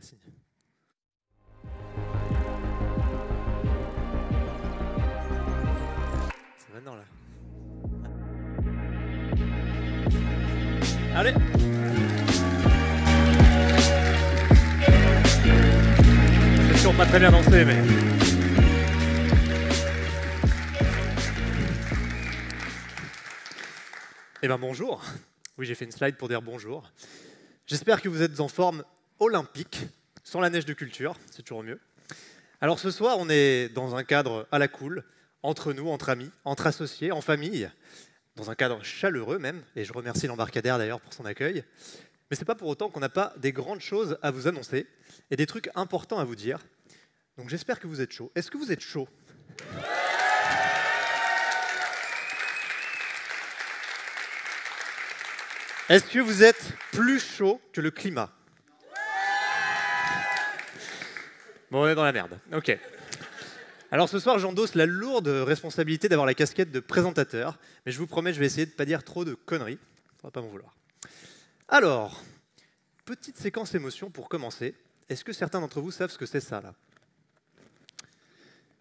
Merci. C'est maintenant là. Allez. C'est sûr pas très bien dansé, mais... Eh bien bonjour. Oui, j'ai fait une slide pour dire bonjour. J'espère que vous êtes en forme olympique, sans la neige de culture, c'est toujours mieux. Alors ce soir, on est dans un cadre à la cool, entre nous, entre amis, entre associés, en famille, dans un cadre chaleureux même, et je remercie l'embarcadère d'ailleurs pour son accueil. Mais c'est pas pour autant qu'on n'a pas des grandes choses à vous annoncer et des trucs importants à vous dire. Donc j'espère que vous êtes chaud. Est-ce que vous êtes chaud ? Est-ce que vous êtes plus chaud que le climat ? Bon, on est dans la merde. Ok. Alors ce soir, j'endosse la lourde responsabilité d'avoir la casquette de présentateur, mais je vous promets, je vais essayer de ne pas dire trop de conneries. On va pas m'en vouloir. Alors, petite séquence émotion pour commencer. Est-ce que certains d'entre vous savent ce que c'est ça, là ?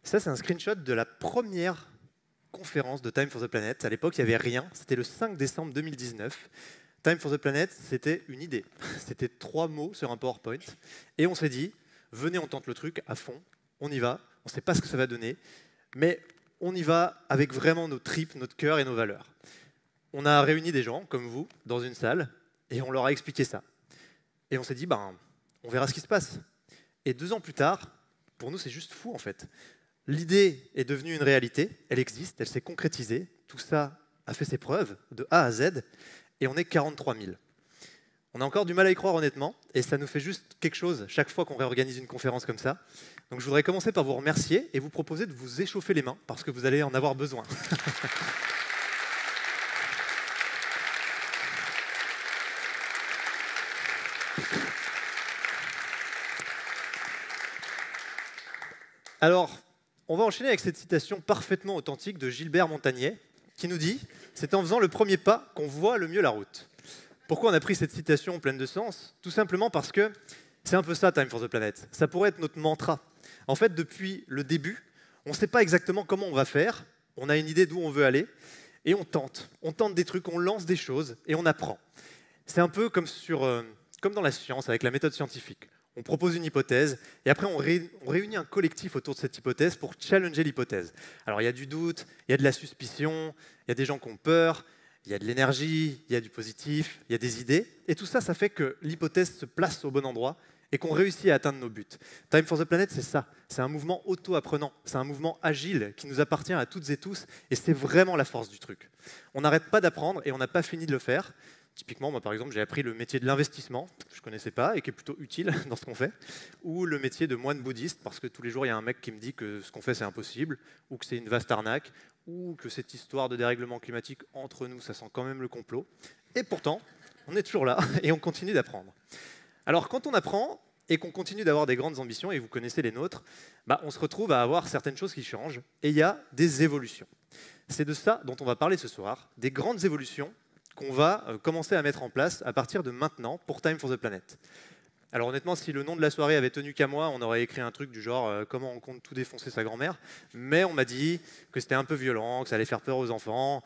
Ça, c'est un screenshot de la première conférence de Time for the Planet. À l'époque, il n'y avait rien. C'était le 5 décembre 2019. Time for the Planet, c'était une idée. C'était 3 mots sur un PowerPoint. Et on s'est dit, venez, on tente le truc à fond. On y va. On ne sait pas ce que ça va donner. Mais on y va avec vraiment nos tripes, notre cœur et nos valeurs. On a réuni des gens, comme vous, dans une salle. Et on leur a expliqué ça. Et on s'est dit, on verra ce qui se passe. Et 2 ans plus tard, pour nous, c'est juste fou, en fait. L'idée est devenue une réalité. Elle existe, elle s'est concrétisée. Tout ça a fait ses preuves, de A à Z. Et on est 43 000. On a encore du mal à y croire honnêtement, et ça nous fait juste quelque chose chaque fois qu'on réorganise une conférence comme ça. Donc je voudrais commencer par vous remercier et vous proposer de vous échauffer les mains, parce que vous allez en avoir besoin. Alors, on va enchaîner avec cette citation parfaitement authentique de Gilbert Montagnier, qui nous dit « C'est en faisant le premier pas qu'on voit le mieux la route ». Pourquoi on a pris cette citation pleine de sens ? Tout simplement parce que c'est un peu ça, Time for the Planet. Ça pourrait être notre mantra. En fait, depuis le début, on ne sait pas exactement comment on va faire, on a une idée d'où on veut aller, et on tente. On tente des trucs, on lance des choses, et on apprend. C'est un peu comme dans la science, avec la méthode scientifique. On propose une hypothèse, et après on réunit un collectif autour de cette hypothèse pour challenger l'hypothèse. Alors il y a du doute, il y a de la suspicion, il y a des gens qui ont peur, il y a de l'énergie, il y a du positif, il y a des idées, et tout ça, ça fait que l'hypothèse se place au bon endroit et qu'on réussit à atteindre nos buts. Time for the Planet, c'est ça. C'est un mouvement auto-apprenant, c'est un mouvement agile qui nous appartient à toutes et tous, et c'est vraiment la force du truc. On n'arrête pas d'apprendre et on n'a pas fini de le faire. Typiquement, moi par exemple, j'ai appris le métier de l'investissement, que je ne connaissais pas et qui est plutôt utile dans ce qu'on fait, ou le métier de moine bouddhiste, parce que tous les jours, il y a un mec qui me dit que ce qu'on fait, c'est impossible, ou que c'est une vaste arnaque, ou que cette histoire de dérèglement climatique entre nous, ça sent quand même le complot. Et pourtant, on est toujours là et on continue d'apprendre. Alors, quand on apprend et qu'on continue d'avoir des grandes ambitions, et vous connaissez les nôtres, on se retrouve à avoir certaines choses qui changent, et il y a des évolutions. C'est de ça dont on va parler ce soir, des grandes évolutions qu'on va commencer à mettre en place à partir de maintenant pour Time for the Planet. Alors honnêtement, si le nom de la soirée avait tenu qu'à moi, on aurait écrit un truc du genre comment on compte tout défoncer sa grand-mère, mais on m'a dit que c'était un peu violent, que ça allait faire peur aux enfants.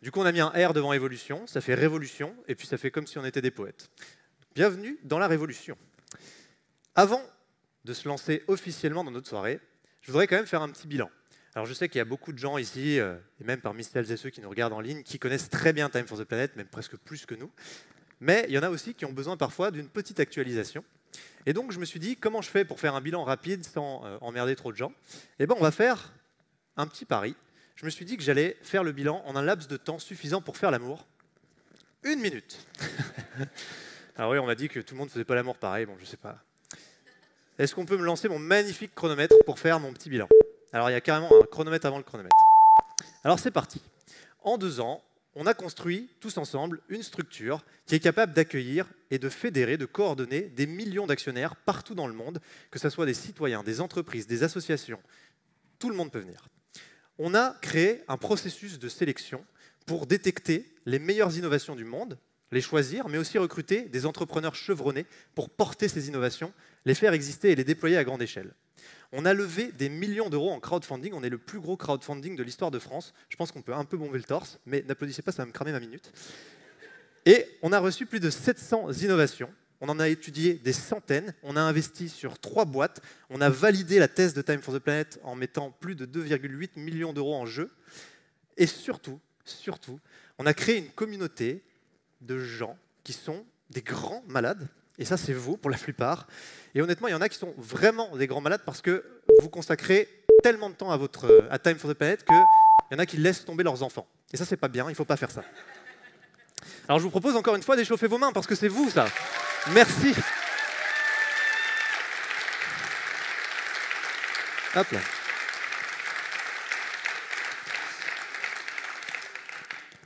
Du coup, on a mis un R devant évolution, ça fait révolution, et puis ça fait comme si on était des poètes. Bienvenue dans la révolution. Avant de se lancer officiellement dans notre soirée, je voudrais quand même faire un petit bilan. Alors je sais qu'il y a beaucoup de gens ici, et même parmi celles et ceux qui nous regardent en ligne, qui connaissent très bien Time for the Planet, même presque plus que nous. Mais il y en a aussi qui ont besoin parfois d'une petite actualisation. Et donc je me suis dit, comment je fais pour faire un bilan rapide sans emmerder trop de gens ? Eh bien on va faire un petit pari. Je me suis dit que j'allais faire le bilan en un laps de temps suffisant pour faire l'amour. 1 minute. Alors oui, on m'a dit que tout le monde ne faisait pas l'amour pareil, bon je sais pas. Est-ce qu'on peut me lancer mon magnifique chronomètre pour faire mon petit bilan ? Alors il y a carrément un chronomètre avant le chronomètre. Alors c'est parti. En 2 ans, on a construit tous ensemble une structure qui est capable d'accueillir et de fédérer, de coordonner des millions d'actionnaires partout dans le monde, que ce soit des citoyens, des entreprises, des associations. Tout le monde peut venir. On a créé un processus de sélection pour détecter les meilleures innovations du monde, les choisir, mais aussi recruter des entrepreneurs chevronnés pour porter ces innovations, les faire exister et les déployer à grande échelle. On a levé des millions d'euros en crowdfunding, on est le plus gros crowdfunding de l'histoire de France. Je pense qu'on peut un peu bomber le torse, mais n'applaudissez pas, ça va me cramer ma minute. Et on a reçu plus de 700 innovations, on en a étudié des centaines, on a investi sur 3 boîtes, on a validé la thèse de Time for the Planet en mettant plus de 2,8 millions d'euros en jeu, et surtout, on a créé une communauté de gens qui sont des grands malades, et ça c'est vous pour la plupart, et honnêtement il y en a qui sont vraiment des grands malades parce que vous consacrez tellement de temps à Time for the Planet qu'il y en a qui laissent tomber leurs enfants. Et ça c'est pas bien, il ne faut pas faire ça. Alors je vous propose encore une fois d'échauffer vos mains parce que c'est vous ça. Merci. Hop là.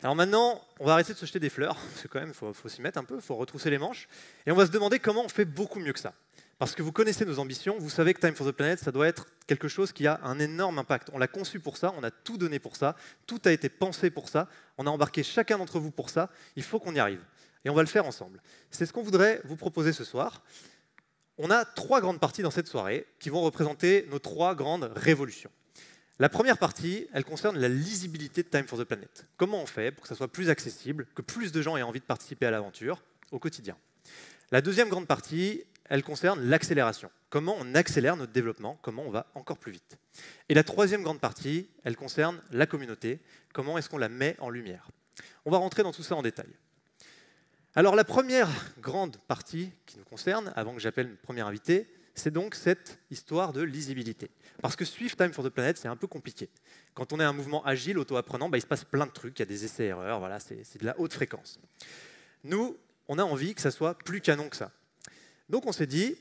Alors maintenant, on va arrêter de se jeter des fleurs, parce que quand même, il faut s'y mettre un peu, il faut retrousser les manches, et on va se demander comment on fait beaucoup mieux que ça. Parce que vous connaissez nos ambitions, vous savez que Time for the Planet, ça doit être quelque chose qui a un énorme impact. On l'a conçu pour ça, on a tout donné pour ça, tout a été pensé pour ça, on a embarqué chacun d'entre vous pour ça, il faut qu'on y arrive. Et on va le faire ensemble. C'est ce qu'on voudrait vous proposer ce soir. On a 3 grandes parties dans cette soirée qui vont représenter nos 3 grandes révolutions. La première partie, elle concerne la lisibilité de Time for the Planet. Comment on fait pour que ça soit plus accessible, que plus de gens aient envie de participer à l'aventure au quotidien. La deuxième grande partie, elle concerne l'accélération. Comment on accélère notre développement, comment on va encore plus vite. Et la troisième grande partie, elle concerne la communauté. Comment est-ce qu'on la met en lumière. On va rentrer dans tout ça en détail. Alors la première grande partie qui nous concerne, avant que j'appelle le premier invité, c'est donc cette histoire de lisibilité. Parce que suivre Time for the Planet, c'est un peu compliqué. Quand on est un mouvement agile, auto-apprenant, il se passe plein de trucs, il y a des essais-erreurs, voilà, c'est de la haute fréquence. Nous, on a envie que ça soit plus canon que ça. Donc on s'est dit,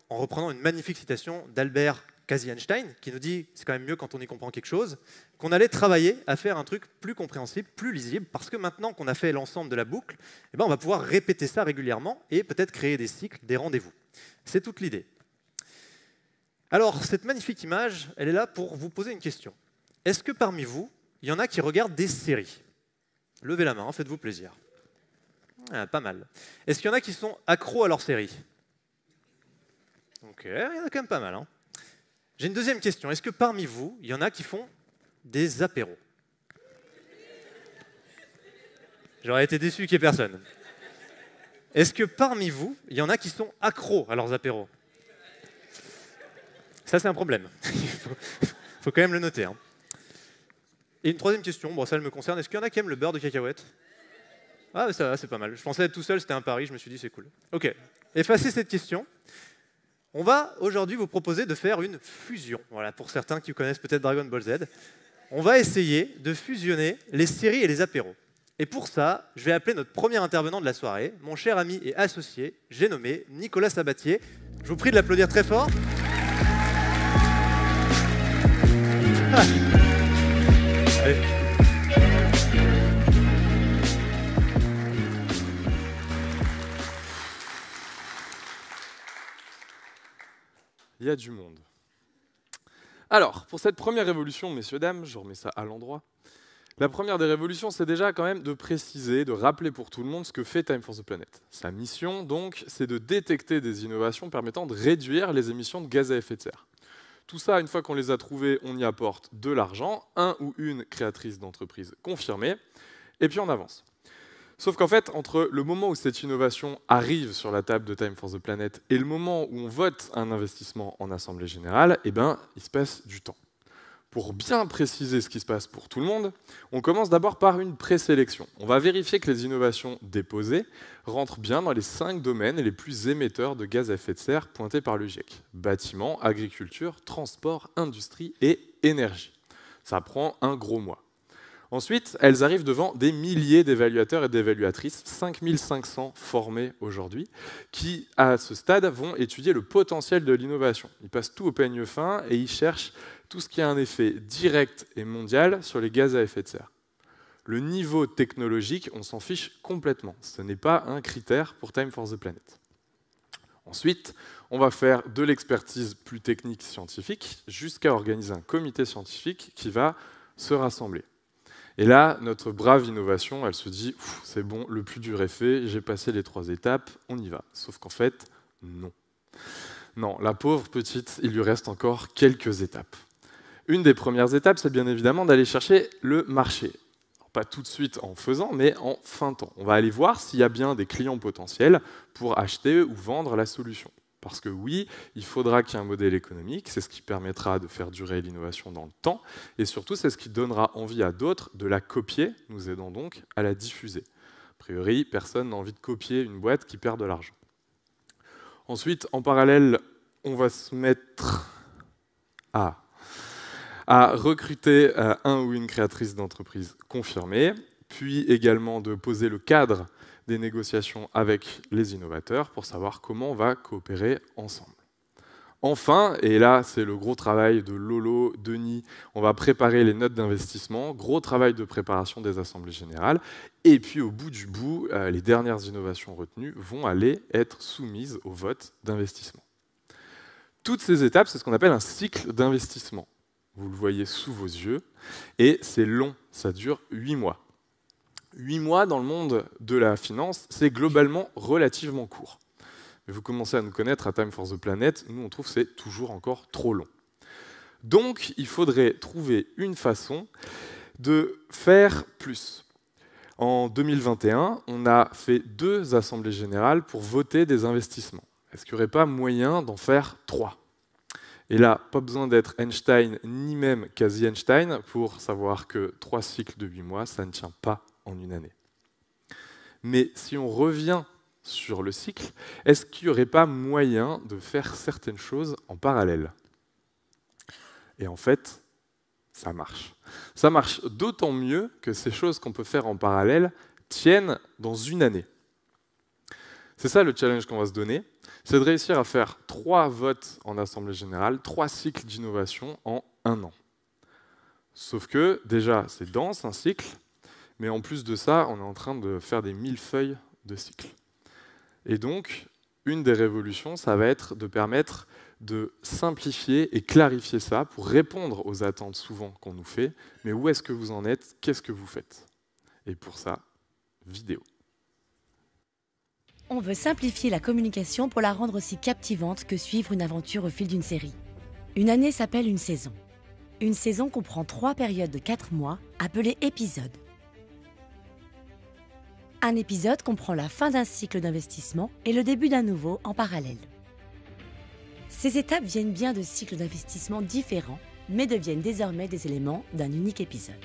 en reprenant une magnifique citation d'Albert Einstein, qui nous dit, c'est quand même mieux quand on y comprend quelque chose, qu'on allait travailler à faire un truc plus compréhensible, plus lisible, parce que maintenant qu'on a fait l'ensemble de la boucle, on va pouvoir répéter ça régulièrement et peut-être créer des cycles, des rendez-vous. C'est toute l'idée. Alors, cette magnifique image, elle est là pour vous poser une question. Est-ce que parmi vous, il y en a qui regardent des séries? Levez la main, faites-vous plaisir. Ah, pas mal. Est-ce qu'il y en a qui sont accros à leurs séries? Ok, il y en a quand même pas mal. J'ai une deuxième question. Est-ce que parmi vous, il y en a qui font des apéros? J'aurais été déçu qu'il n'y ait personne. Est-ce que parmi vous, il y en a qui sont accros à leurs apéros? Ça, c'est un problème. Il faut quand même le noter. Et une troisième question, bon, ça elle me concerne. Est-ce qu'il y en a qui aiment le beurre de cacahuète? Ah, ça va, c'est pas mal. Je pensais être tout seul, c'était un pari, je me suis dit c'est cool. Ok, effacez cette question. On va aujourd'hui vous proposer de faire une fusion. Voilà, pour certains qui connaissent peut-être Dragon Ball Z. On va essayer de fusionner les séries et les apéros. Et pour ça, je vais appeler notre premier intervenant de la soirée, mon cher ami et associé, j'ai nommé Nicolas Sabatier. Je vous prie de l'applaudir très fort. Allez. Il y a du monde. Alors, pour cette première révolution, messieurs, dames, je remets ça à l'endroit. La première des révolutions, c'est déjà quand même de préciser, de rappeler pour tout le monde ce que fait Time for the Planet. Sa mission, donc, c'est de détecter des innovations permettant de réduire les émissions de gaz à effet de serre. Tout ça, une fois qu'on les a trouvées, on y apporte de l'argent, un ou une créatrice d'entreprise confirmée, et puis on avance. Sauf qu'en fait, entre le moment où cette innovation arrive sur la table de Time for the Planet et le moment où on vote un investissement en Assemblée Générale, il se passe du temps. Pour bien préciser ce qui se passe pour tout le monde, on commence d'abord par une présélection. On va vérifier que les innovations déposées rentrent bien dans les 5 domaines les plus émetteurs de gaz à effet de serre pointés par le GIEC. Bâtiment, agriculture, transport, industrie et énergie. Ça prend un gros mois. Ensuite, elles arrivent devant des milliers d'évaluateurs et d'évaluatrices, 5500 formés aujourd'hui, qui, à ce stade, vont étudier le potentiel de l'innovation. Ils passent tout au peigne fin et ils cherchent tout ce qui a un effet direct et mondial sur les gaz à effet de serre. Le niveau technologique, on s'en fiche complètement. Ce n'est pas un critère pour Time for the Planet. Ensuite, on va faire de l'expertise plus technique scientifique jusqu'à organiser un comité scientifique qui va se rassembler. Et là, notre brave innovation, elle se dit « c'est bon, le plus dur est fait, j'ai passé les 3 étapes, on y va ». Sauf qu'en fait, non. Non, la pauvre petite, il lui reste encore quelques étapes. Une des premières étapes, c'est bien évidemment d'aller chercher le marché. Alors, pas tout de suite en faisant, mais en fin de temps. On va aller voir s'il y a bien des clients potentiels pour acheter ou vendre la solution. Parce que oui, il faudra qu'il y ait un modèle économique, c'est ce qui permettra de faire durer l'innovation dans le temps, et surtout c'est ce qui donnera envie à d'autres de la copier, nous aidant donc à la diffuser. A priori, personne n'a envie de copier une boîte qui perd de l'argent. Ensuite, en parallèle, on va se mettre à recruter un ou une créatrice d'entreprise confirmée, puis également de poser le cadre des négociations avec les innovateurs pour savoir comment on va coopérer ensemble. Enfin, et là c'est le gros travail de Lolo, Denis, on va préparer les notes d'investissement, gros travail de préparation des assemblées générales, et puis au bout du bout, les dernières innovations retenues vont aller être soumises au vote d'investissement. Toutes ces étapes, c'est ce qu'on appelle un cycle d'investissement. Vous le voyez sous vos yeux, et c'est long, ça dure 8 mois. 8 mois dans le monde de la finance, c'est globalement relativement court. Mais vous commencez à nous connaître à Time for the Planet, nous on trouve que c'est toujours encore trop long. Donc il faudrait trouver une façon de faire plus. En 2021, on a fait 2 assemblées générales pour voter des investissements. Est-ce qu'il n'y aurait pas moyen d'en faire 3 ? Et là, pas besoin d'être Einstein, ni même quasi-Einstein, pour savoir que 3 cycles de 8 mois, ça ne tient pas en une année. Mais si on revient sur le cycle, est-ce qu'il n'y aurait pas moyen de faire certaines choses en parallèle ? Et en fait, ça marche. Ça marche d'autant mieux que ces choses qu'on peut faire en parallèle tiennent dans une année. C'est ça le challenge qu'on va se donner, c'est de réussir à faire 3 votes en Assemblée Générale, 3 cycles d'innovation en 1 an. Sauf que, déjà, c'est dense, un cycle, mais en plus de ça, on est en train de faire des millefeuilles de cycles. Et donc, une des révolutions, ça va être de permettre de simplifier et clarifier ça pour répondre aux attentes souvent qu'on nous fait. Mais où est-ce que vous en êtes? Qu'est-ce que vous faites? Et pour ça, vidéo. On veut simplifier la communication pour la rendre aussi captivante que suivre une aventure au fil d'une série. Une année s'appelle une saison. Une saison comprend 3 périodes de 4 mois, appelées épisodes. Un épisode comprend la fin d'un cycle d'investissement et le début d'un nouveau en parallèle. Ces étapes viennent bien de cycles d'investissement différents, mais deviennent désormais des éléments d'un unique épisode.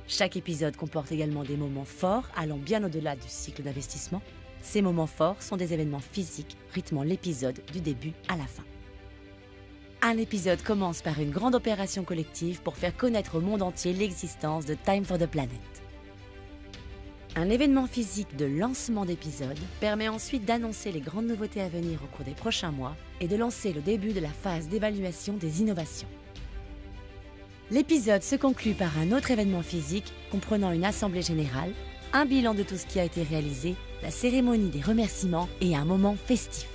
Chaque épisode comporte également des moments forts allant bien au-delà du cycle d'investissement. Ces moments forts sont des événements physiques rythmant l'épisode du début à la fin. Un épisode commence par une grande opération collective pour faire connaître au monde entier l'existence de Time for the Planet. Un événement physique de lancement d'épisode permet ensuite d'annoncer les grandes nouveautés à venir au cours des prochains mois et de lancer le début de la phase d'évaluation des innovations. L'épisode se conclut par un autre événement physique comprenant une assemblée générale, un bilan de tout ce qui a été réalisé, la cérémonie des remerciements et un moment festif.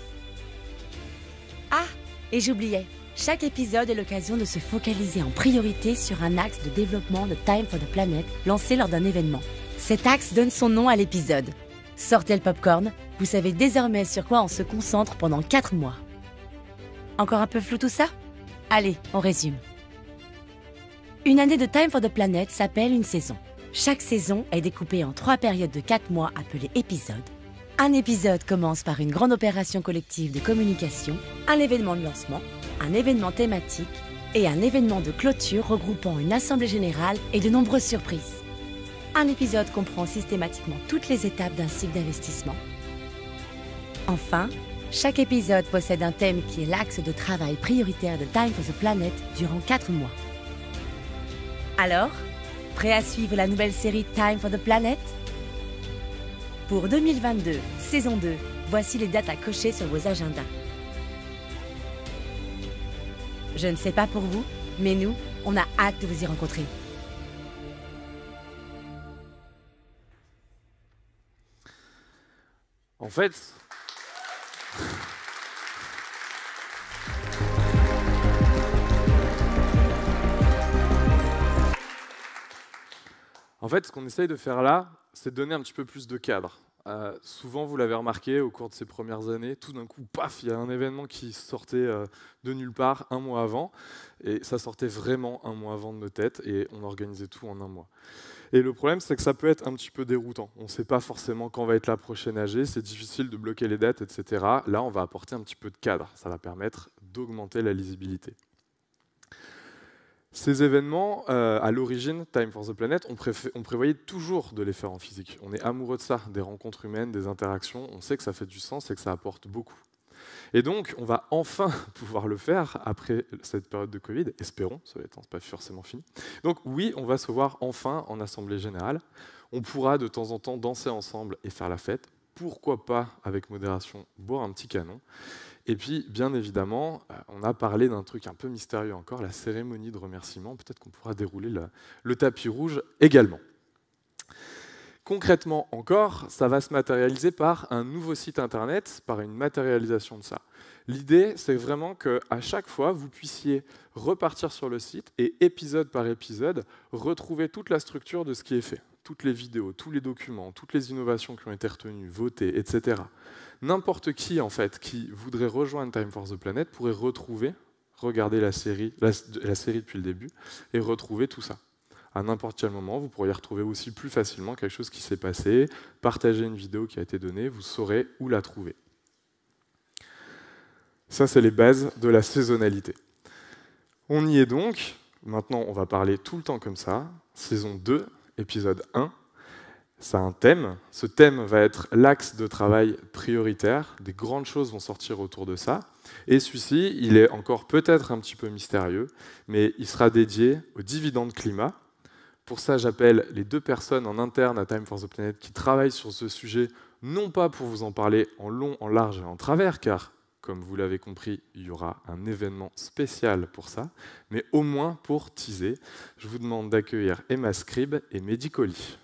Ah, et j'oubliais, chaque épisode est l'occasion de se focaliser en priorité sur un axe de développement de Time for the Planet lancé lors d'un événement. Cet axe donne son nom à l'épisode. Sortez le popcorn, vous savez désormais sur quoi on se concentre pendant 4 mois. Encore un peu flou tout ça? Allez, on résume. Une année de Time for the Planet s'appelle une saison. Chaque saison est découpée en 3 périodes de 4 mois appelées épisodes. Un épisode commence par une grande opération collective de communication, un événement de lancement, un événement thématique et un événement de clôture regroupant une assemblée générale et de nombreuses surprises. Un épisode comprend systématiquement toutes les étapes d'un cycle d'investissement. Enfin, chaque épisode possède un thème qui est l'axe de travail prioritaire de Time for the Planet durant 4 mois. Alors, prêt à suivre la nouvelle série Time for the Planet? Pour 2022, saison 2, voici les dates à cocher sur vos agendas. Je ne sais pas pour vous, mais nous, on a hâte de vous y rencontrer. En fait, En fait, ce qu'on essaye de faire là, c'est de donner un petit peu plus de cadre. Souvent, vous l'avez remarqué, au cours de ces premières années, tout d'un coup, paf, il y a un événement qui sortait de nulle part un mois avant, et ça sortait vraiment un mois avant de nos têtes, et on organisait tout en un mois. Et le problème, c'est que ça peut être un petit peu déroutant. On ne sait pas forcément quand va être la prochaine AG, c'est difficile de bloquer les dates, etc. Là, on va apporter un petit peu de cadre. Ça va permettre d'augmenter la lisibilité. Ces événements, à l'origine, Time for the Planet, on prévoyait toujours de les faire en physique. On est amoureux de ça, des rencontres humaines, des interactions. On sait que ça fait du sens et que ça apporte beaucoup. Et donc, on va enfin pouvoir le faire après cette période de Covid. Espérons, ça va être pas forcément fini. Donc oui, on va se voir enfin en assemblée générale. On pourra de temps en temps danser ensemble et faire la fête. Pourquoi pas, avec modération, boire un petit canon. Et puis, bien évidemment, on a parlé d'un truc un peu mystérieux encore, la cérémonie de remerciement. Peut-être qu'on pourra dérouler le tapis rouge également. Concrètement encore, ça va se matérialiser par un nouveau site internet, par une matérialisation de ça. L'idée, c'est vraiment qu'à chaque fois, vous puissiez repartir sur le site et, épisode par épisode, retrouver toute la structure de ce qui est fait. Toutes les vidéos, tous les documents, toutes les innovations qui ont été retenues, votées, etc. N'importe qui, en fait, qui voudrait rejoindre Time for the Planet pourrait retrouver, regarder la série depuis le début et retrouver tout ça. À n'importe quel moment, vous pourriez retrouver aussi plus facilement quelque chose qui s'est passé, partager une vidéo qui a été donnée, vous saurez où la trouver. Ça, c'est les bases de la saisonnalité. On y est donc. Maintenant, on va parler tout le temps comme ça. Saison 2, épisode 1. Ça a un thème. Ce thème va être l'axe de travail prioritaire. Des grandes choses vont sortir autour de ça. Et celui-ci, il est encore peut-être un petit peu mystérieux, mais il sera dédié au dividende climat. Pour ça, j'appelle les 2 personnes en interne à Time for the Planet qui travaillent sur ce sujet, non pas pour vous en parler en long, en large et en travers, car, comme vous l'avez compris, il y aura un événement spécial pour ça, mais au moins pour teaser. Je vous demande d'accueillir Emma Scribe et Mehdi Colli.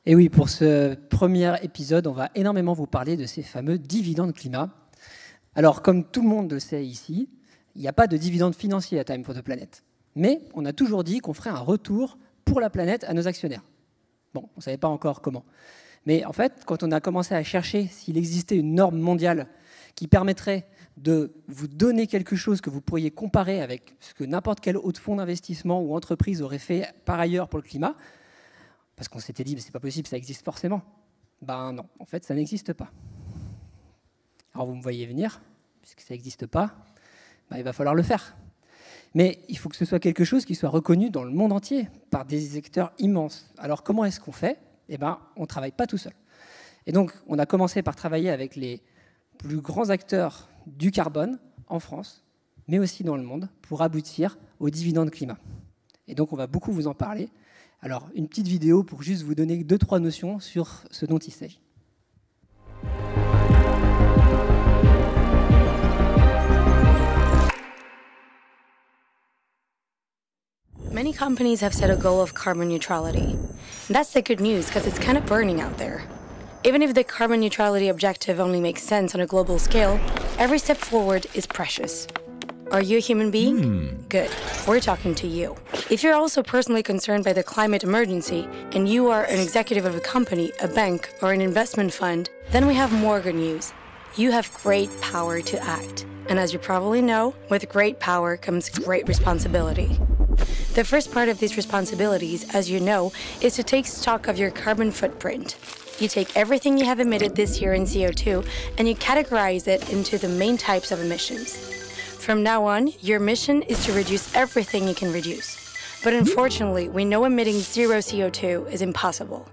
Et oui, pour ce premier épisode, on va énormément vous parler de ces fameux dividendes climat. Alors, comme tout le monde le sait ici, il n'y a pas de dividendes financiers à Time for the Planet. Mais on a toujours dit qu'on ferait un retour pour la planète à nos actionnaires. Bon, on ne savait pas encore comment. Mais en fait, quand on a commencé à chercher s'il existait une norme mondiale qui permettrait de vous donner quelque chose que vous pourriez comparer avec ce que n'importe quel autre fonds d'investissement ou entreprise aurait fait par ailleurs pour le climat, parce qu'on s'était dit, mais c'est pas possible, ça existe forcément. Ben non, en fait, ça n'existe pas. Alors vous me voyez venir, puisque ça n'existe pas, ben, il va falloir le faire. Mais il faut que ce soit quelque chose qui soit reconnu dans le monde entier par des acteurs immenses. Alors comment est-ce qu'on fait ? Eh ben, on ne travaille pas tout seul. Et donc, on a commencé par travailler avec les plus grands acteurs du carbone en France, mais aussi dans le monde, pour aboutir au dividende climat. Et donc, on va beaucoup vous en parler. Alors, une petite vidéo pour juste vous donner 2-3 notions sur ce dont il s'agit. Many companies have set a goal of carbon neutrality. And that's the good news because it's kind of burning out there. Even if the carbon neutrality objective only makes sense on a global scale, every step forward is precious. Are you a human being? Good. We're talking to you. If you're also personally concerned by the climate emergency and you are an executive of a company, a bank, or an investment fund, then we have more good news. You have great power to act. And as you probably know, with great power comes great responsibility. The first part of these responsibilities, as you know, is to take stock of your carbon footprint. You take everything you have emitted this year in CO2 and you categorize it into the main types of emissions. From now on, your mission is to reduce everything you can reduce. But unfortunately, we know emitting zero CO2 is impossible.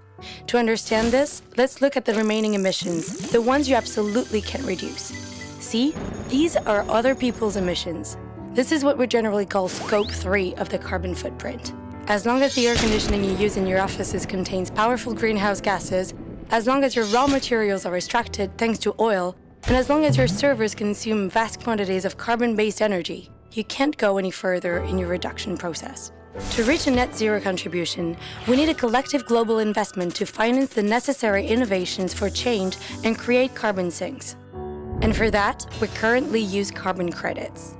To understand this, let's look at the remaining emissions, the ones you absolutely can't reduce. See, these are other people's emissions. This is what we generally call Scope 3 of the carbon footprint. As long as the air conditioning you use in your offices contains powerful greenhouse gases, as long as your raw materials are extracted thanks to oil, and as long as your servers consume vast quantities of carbon-based energy, you can't go any further in your reduction process. To reach a net zero contribution, we need a collective global investment to finance the necessary innovations for change and create carbon sinks. And for that, we currently use carbon credits.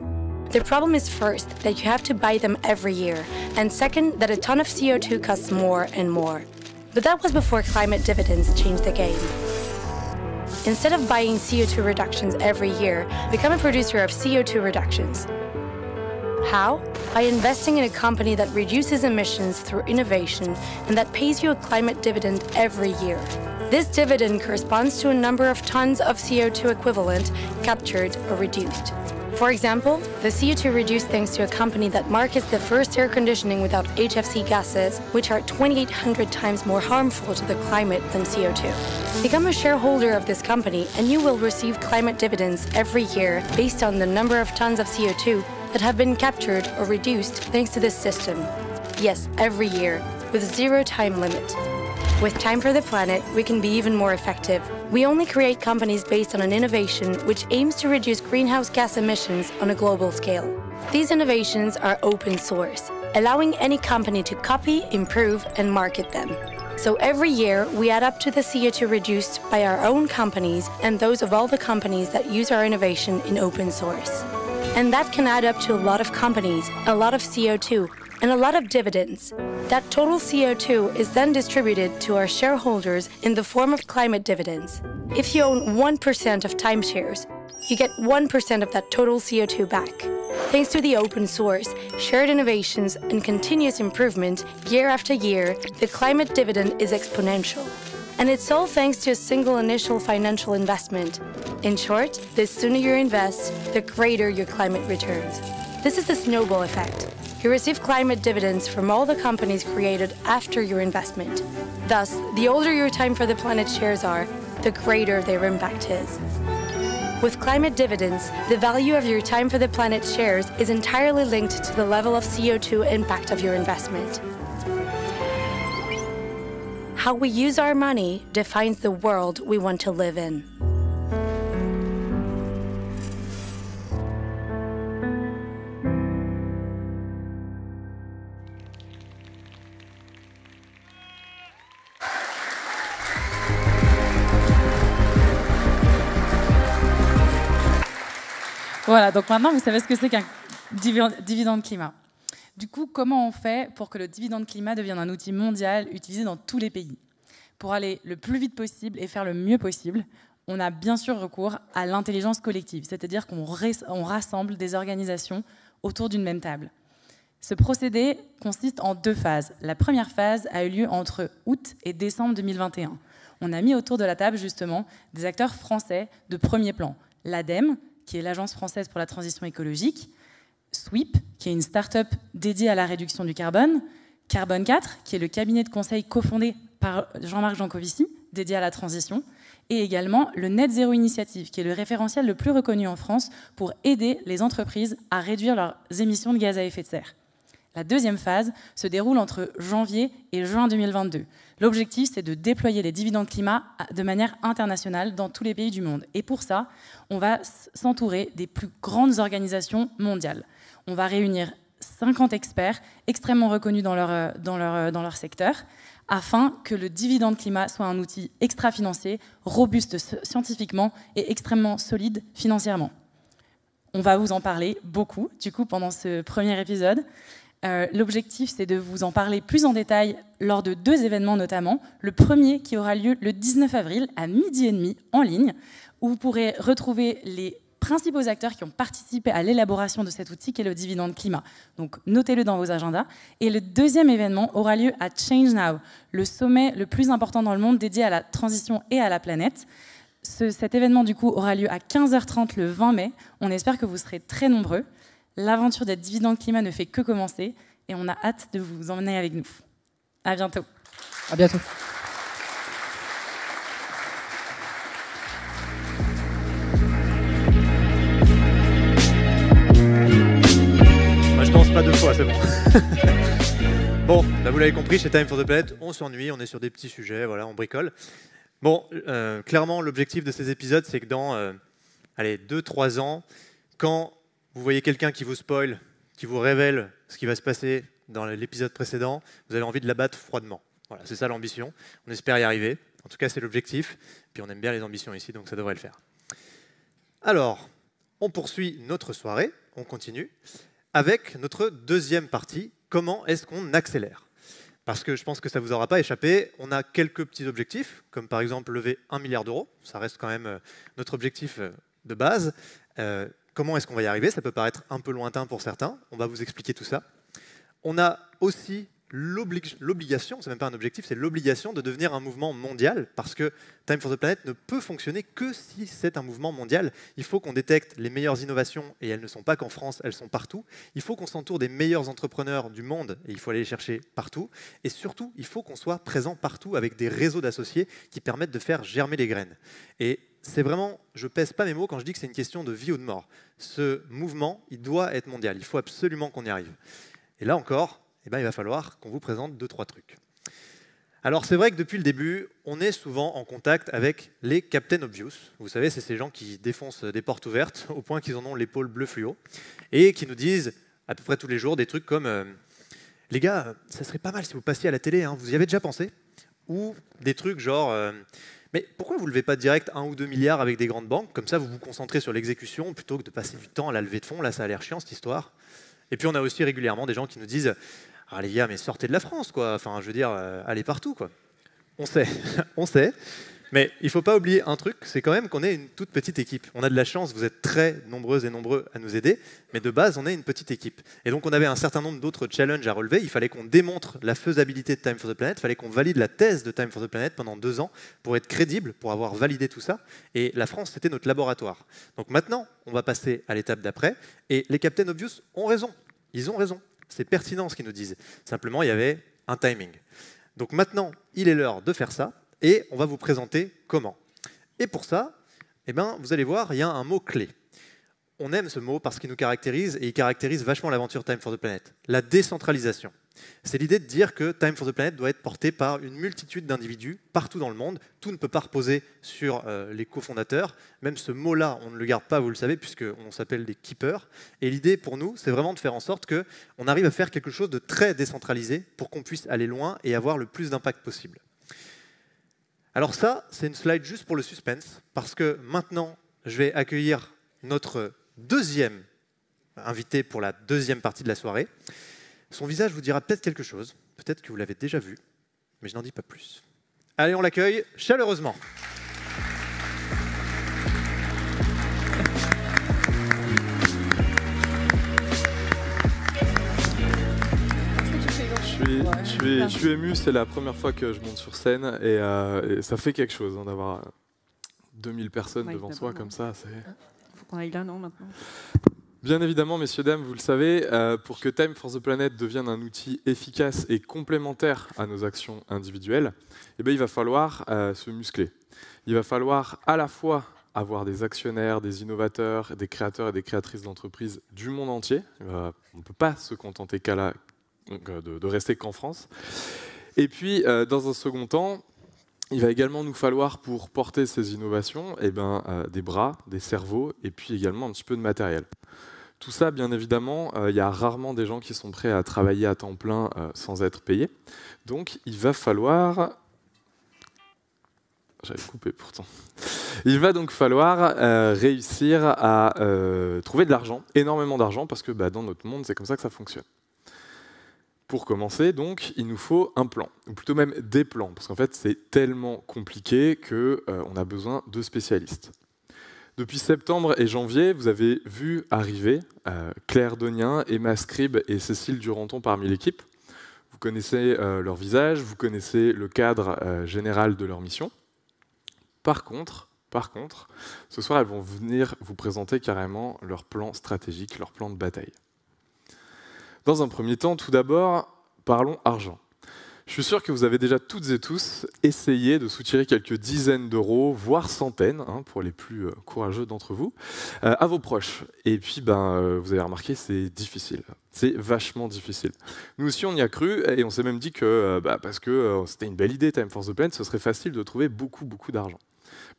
The problem is first, that you have to buy them every year, and second, that a ton of CO2 costs more and more. But that was before climate dividends changed the game. Instead of buying CO2 reductions every year, become a producer of CO2 reductions. How? By investing in a company that reduces emissions through innovation and that pays you a climate dividend every year. This dividend corresponds to a number of tons of CO2 equivalent captured or reduced. For example, the CO2 reduced thanks to a company that markets the first air conditioning without HFC gases, which are 2,800 times more harmful to the climate than CO2. Become a shareholder of this company and you will receive climate dividends every year based on the number of tons of CO2 that have been captured or reduced thanks to this system. Yes, every year, with zero time limit. With Time for the Planet, we can be even more effective. We only create companies based on an innovation which aims to reduce greenhouse gas emissions on a global scale. These innovations are open source, allowing any company to copy, improve, and market them. So every year, we add up to the CO2 reduced by our own companies and those of all the companies that use our innovation in open source. And that can add up to a lot of companies, a lot of CO2, and a lot of dividends. That total CO2 is then distributed to our shareholders in the form of climate dividends. If you own 1% of timeshares, you get 1% of that total CO2 back. Thanks to the open source, shared innovations, and continuous improvement, year after year, the climate dividend is exponential. And it's all thanks to a single initial financial investment. In short, the sooner you invest, the greater your climate returns. This is the snowball effect. You receive climate dividends from all the companies created after your investment. Thus, the older your Time for the Planet shares are, the greater their impact is. With climate dividends, the value of your Time for the Planet shares is entirely linked to the level of CO2 impact of your investment. How we use our money defines the world we want to live in. Voilà, donc maintenant, vous savez ce que c'est qu'un dividende climat. Du coup, comment on fait pour que le dividende climat devienne un outil mondial utilisé dans tous les pays? Pour aller le plus vite possible et faire le mieux possible, on a bien sûr recours à l'intelligence collective, c'est-à-dire qu'on rassemble des organisations autour d'une même table. Ce procédé consiste en deux phases. La première phase a eu lieu entre août et décembre 2021. On a mis autour de la table justement des acteurs français de premier plan. L'ADEME, qui est l'Agence française pour la transition écologique, SWEEP, qui est une start-up dédiée à la réduction du carbone, Carbone 4, qui est le cabinet de conseil cofondé par Jean-Marc Jancovici, dédié à la transition, et également le Net Zero Initiative, qui est le référentiel le plus reconnu en France pour aider les entreprises à réduire leurs émissions de gaz à effet de serre. La deuxième phase se déroule entre janvier et juin 2022. L'objectif, c'est de déployer les dividendes climat de manière internationale dans tous les pays du monde. Et pour ça, on va s'entourer des plus grandes organisations mondiales. On va réunir 50 experts extrêmement reconnus dans leur secteur, afin que le dividende climat soit un outil extra-financier, robuste scientifiquement et extrêmement solide financièrement. On va vous en parler beaucoup, du coup, pendant ce premier épisode. L'objectif, c'est de vous en parler plus en détail lors de deux événements notamment. Le premier qui aura lieu le 19 avril à 12h30 en ligne, où vous pourrez retrouver les principaux acteurs qui ont participé à l'élaboration de cet outil qui est le dividende climat. Donc notez-le dans vos agendas. Et le deuxième événement aura lieu à Change Now, le sommet le plus important dans le monde dédié à la transition et à la planète. Cet événement du coup aura lieu à 15h30 le 20 mai. On espère que vous serez très nombreux. L'aventure des dividendes climat ne fait que commencer et on a hâte de vous emmener avec nous. À bientôt. À bientôt. Moi, je danse pas deux fois, c'est bon. Bon, là vous l'avez compris, chez Time for the Planet, on s'ennuie, on est sur des petits sujets, voilà, on bricole. Bon, clairement, l'objectif de ces épisodes, c'est que dans 2-3 ans, quand vous voyez quelqu'un qui vous spoil, qui vous révèle ce qui va se passer dans l'épisode précédent, vous avez envie de la battre froidement. Voilà, c'est ça l'ambition. On espère y arriver. En tout cas, c'est l'objectif. Puis on aime bien les ambitions ici, donc ça devrait le faire. Alors, on poursuit notre soirée, on continue, avec notre deuxième partie, comment est-ce qu'on accélère? Parce que je pense que ça ne vous aura pas échappé, on a quelques petits objectifs, comme par exemple lever 1 milliard d'euros, ça reste quand même notre objectif de base. Comment est-ce qu'on va y arriver? Ça peut paraître un peu lointain pour certains, on va vous expliquer tout ça. On a aussi l'obligation, c'est même pas un objectif, c'est l'obligation de devenir un mouvement mondial, parce que Time for the Planet ne peut fonctionner que si c'est un mouvement mondial. Il faut qu'on détecte les meilleures innovations, et elles ne sont pas qu'en France, elles sont partout. Il faut qu'on s'entoure des meilleurs entrepreneurs du monde, et il faut aller les chercher partout. Et surtout, il faut qu'on soit présent partout avec des réseaux d'associés qui permettent de faire germer les graines. Et c'est vraiment, je pèse pas mes mots quand je dis que c'est une question de vie ou de mort. Ce mouvement, il doit être mondial, il faut absolument qu'on y arrive. Et là encore, eh ben, il va falloir qu'on vous présente 2-3 trucs. Alors c'est vrai que depuis le début, on est souvent en contact avec les Captain Obvious. Vous savez, c'est ces gens qui défoncent des portes ouvertes au point qu'ils en ont l'épaule bleu fluo et qui nous disent à peu près tous les jours des trucs comme les gars, ça serait pas mal si vous passiez à la télé, hein, vous y avez déjà pensé? Ou des trucs genre mais pourquoi vous ne levez pas direct 1 ou 2 milliards avec des grandes banques? Comme ça, vous vous concentrez sur l'exécution plutôt que de passer du temps à la levée de fonds. Là, ça a l'air chiant cette histoire. Et puis on a aussi régulièrement des gens qui nous disent ah les gars, mais sortez de la France, quoi. Enfin, je veux dire, allez partout, quoi. On sait, on sait. Mais il ne faut pas oublier un truc, c'est quand même qu'on est une toute petite équipe. On a de la chance, vous êtes très nombreuses et nombreux à nous aider, mais de base, on est une petite équipe. Et donc, on avait un certain nombre d'autres challenges à relever. Il fallait qu'on démontre la faisabilité de Time for the Planet, il fallait qu'on valide la thèse de Time for the Planet pendant 2 ans pour être crédible, pour avoir validé tout ça. Et la France, c'était notre laboratoire. Donc maintenant, on va passer à l'étape d'après. Et les Captain Obvious ont raison. Ils ont raison. C'est pertinent ce qu'ils nous disent. Simplement, il y avait un timing. Donc maintenant, il est l'heure de faire ça et on va vous présenter comment. Et pour ça, eh ben, vous allez voir, il y a un mot-clé. On aime ce mot parce qu'il nous caractérise et il caractérise vachement l'aventure Time for the Planet. La décentralisation. C'est l'idée de dire que Time for the Planet doit être porté par une multitude d'individus partout dans le monde. Tout ne peut pas reposer sur les cofondateurs. Même ce mot-là, on ne le garde pas, vous le savez, puisqu'on s'appelle des keepers. Et l'idée pour nous, c'est vraiment de faire en sorte qu'on arrive à faire quelque chose de très décentralisé pour qu'on puisse aller loin et avoir le plus d'impact possible. Alors ça, c'est une slide juste pour le suspense, parce que maintenant, je vais accueillir notre deuxième invité pour la deuxième partie de la soirée. Son visage vous dira peut-être quelque chose, peut-être que vous l'avez déjà vu, mais je n'en dis pas plus. Allez, on l'accueille chaleureusement. Je suis ému, c'est la première fois que je monte sur scène et ça fait quelque chose d'avoir 2000 personnes devant soi comme ça. Il faut qu'on aille là, non, maintenant? Bien évidemment, messieurs, dames, vous le savez, pour que Time for the Planet devienne un outil efficace et complémentaire à nos actions individuelles, eh bien, il va falloir se muscler. Il va falloir à la fois avoir des actionnaires, des innovateurs, des créateurs et des créatrices d'entreprises du monde entier. On ne peut pas se contenter de rester qu'en France. Et puis, dans un second temps, il va également nous falloir, pour porter ces innovations, des bras, des cerveaux et puis également un petit peu de matériel. Tout ça, bien évidemment, il y a rarement des gens qui sont prêts à travailler à temps plein sans être payés. Donc, il va falloir... J'avais coupé pourtant. Il va donc falloir réussir à trouver de l'argent, énormément d'argent, parce que dans notre monde, c'est comme ça que ça fonctionne. Pour commencer, donc, il nous faut un plan, ou plutôt même des plans, parce qu'en fait, c'est tellement compliqué qu'on a besoin de spécialistes. Depuis septembre et janvier, vous avez vu arriver Claire Donien, Emma Scribe et Cécile Duranton parmi l'équipe. Vous connaissez leur visage, vous connaissez le cadre général de leur mission. Par contre, ce soir, elles vont venir vous présenter carrément leur plan stratégique, leur plan de bataille. Dans un premier temps, tout d'abord, parlons argent. Je suis sûr que vous avez déjà toutes et tous essayé de soutirer quelques dizaines d'euros, voire centaines, pour les plus courageux d'entre vous, à vos proches. Et puis, vous avez remarqué, c'est difficile. C'est vachement difficile. Nous aussi, on y a cru et on s'est même dit que, parce que c'était une belle idée, Time for the Planet, ce serait facile de trouver beaucoup d'argent.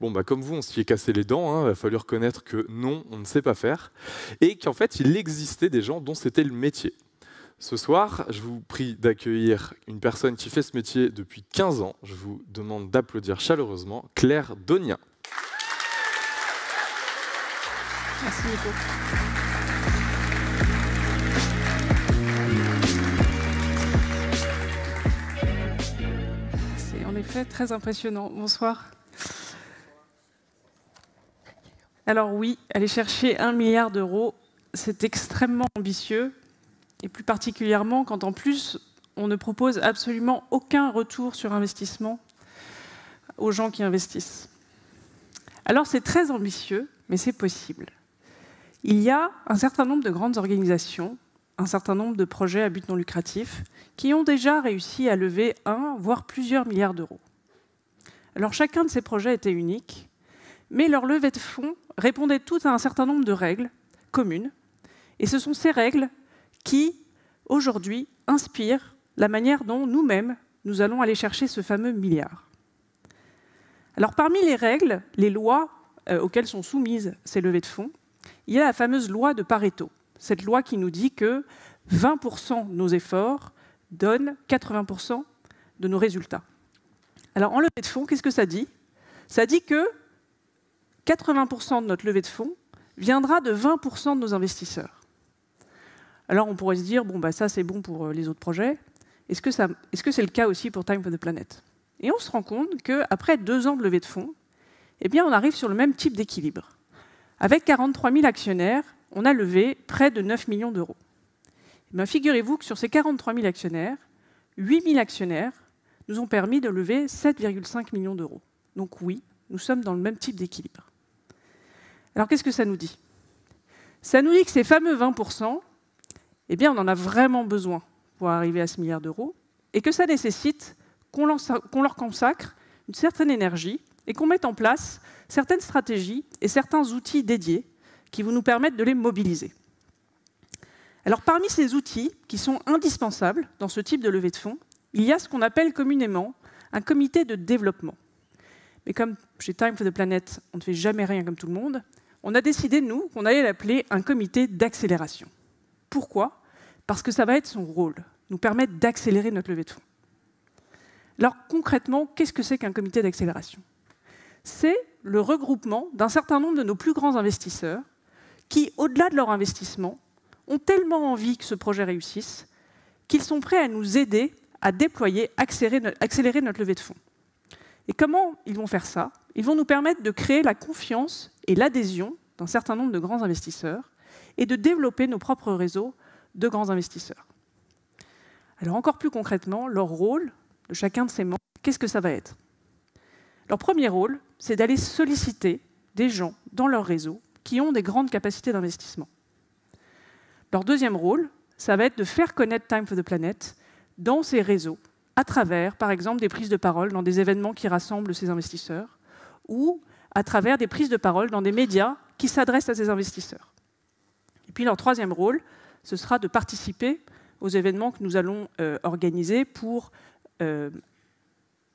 Bon, comme vous, on s'y est cassé les dents, il a fallu reconnaître que non, on ne sait pas faire, et qu'en fait, il existait des gens dont c'était le métier. Ce soir, je vous prie d'accueillir une personne qui fait ce métier depuis 15 ans. Je vous demande d'applaudir chaleureusement Claire Donia. Merci Nico. C'est en effet très impressionnant. Bonsoir. Alors oui, aller chercher 1 milliard d'euros, c'est extrêmement ambitieux, et plus particulièrement quand en plus on ne propose absolument aucun retour sur investissement aux gens qui investissent. Alors c'est très ambitieux, mais c'est possible. Il y a un certain nombre de grandes organisations, un certain nombre de projets à but non lucratif, qui ont déjà réussi à lever 1, voire plusieurs milliards d'euros. Alors chacun de ces projets était unique, mais leur levée de fonds répondait toutes à un certain nombre de règles communes, et ce sont ces règles qui, aujourd'hui, inspirent la manière dont nous-mêmes, nous allons aller chercher ce fameux milliard. Alors parmi les règles, les lois auxquelles sont soumises ces levées de fonds, il y a la fameuse loi de Pareto, cette loi qui nous dit que 20% de nos efforts donnent 80% de nos résultats. Alors en levée de fonds, qu'est-ce que ça dit? Ça dit que 80% de notre levée de fonds viendra de 20% de nos investisseurs. Alors on pourrait se dire, bon, bah, ça c'est bon pour les autres projets. Est-ce que c'est le cas aussi pour Time for the Planet? Et on se rend compte qu'après 2 ans de levée de fonds, eh bien, on arrive sur le même type d'équilibre. Avec 43 000 actionnaires, on a levé près de 9 millions d'euros. Figurez-vous que sur ces 43 000 actionnaires, 8 000 actionnaires nous ont permis de lever 7,5 millions d'euros. Donc oui, nous sommes dans le même type d'équilibre. Alors qu'est-ce que ça nous dit? Ça nous dit que ces fameux 20%, eh bien, on en a vraiment besoin pour arriver à ce milliard d'euros, et que ça nécessite qu'on leur consacre une certaine énergie et qu'on mette en place certaines stratégies et certains outils dédiés qui vont nous permettre de les mobiliser. Alors parmi ces outils qui sont indispensables dans ce type de levée de fonds, il y a ce qu'on appelle communément un comité de développement. Mais comme chez Time for the Planet, on ne fait jamais rien comme tout le monde, on a décidé, nous, qu'on allait l'appeler un comité d'accélération. Pourquoi? Parce que ça va être son rôle, nous permettre d'accélérer notre levée de fonds. Alors concrètement, qu'est-ce que c'est qu'un comité d'accélération? C'est le regroupement d'un certain nombre de nos plus grands investisseurs qui, au-delà de leur investissement, ont tellement envie que ce projet réussisse qu'ils sont prêts à nous aider à déployer, accélérer notre levée de fonds. Et comment ils vont faire ça? Ils vont nous permettre de créer la confiance et l'adhésion d'un certain nombre de grands investisseurs et de développer nos propres réseaux de grands investisseurs. Alors encore plus concrètement, leur rôle de chacun de ces membres, qu'est-ce que ça va être? Leur premier rôle, c'est d'aller solliciter des gens dans leur réseau qui ont des grandes capacités d'investissement. Leur deuxième rôle, ça va être de faire connaître Time for the Planet dans ces réseaux, à travers, par exemple, des prises de parole dans des événements qui rassemblent ces investisseurs, ou à travers des prises de parole dans des médias qui s'adressent à ces investisseurs. Et puis leur troisième rôle, ce sera de participer aux événements que nous allons organiser pour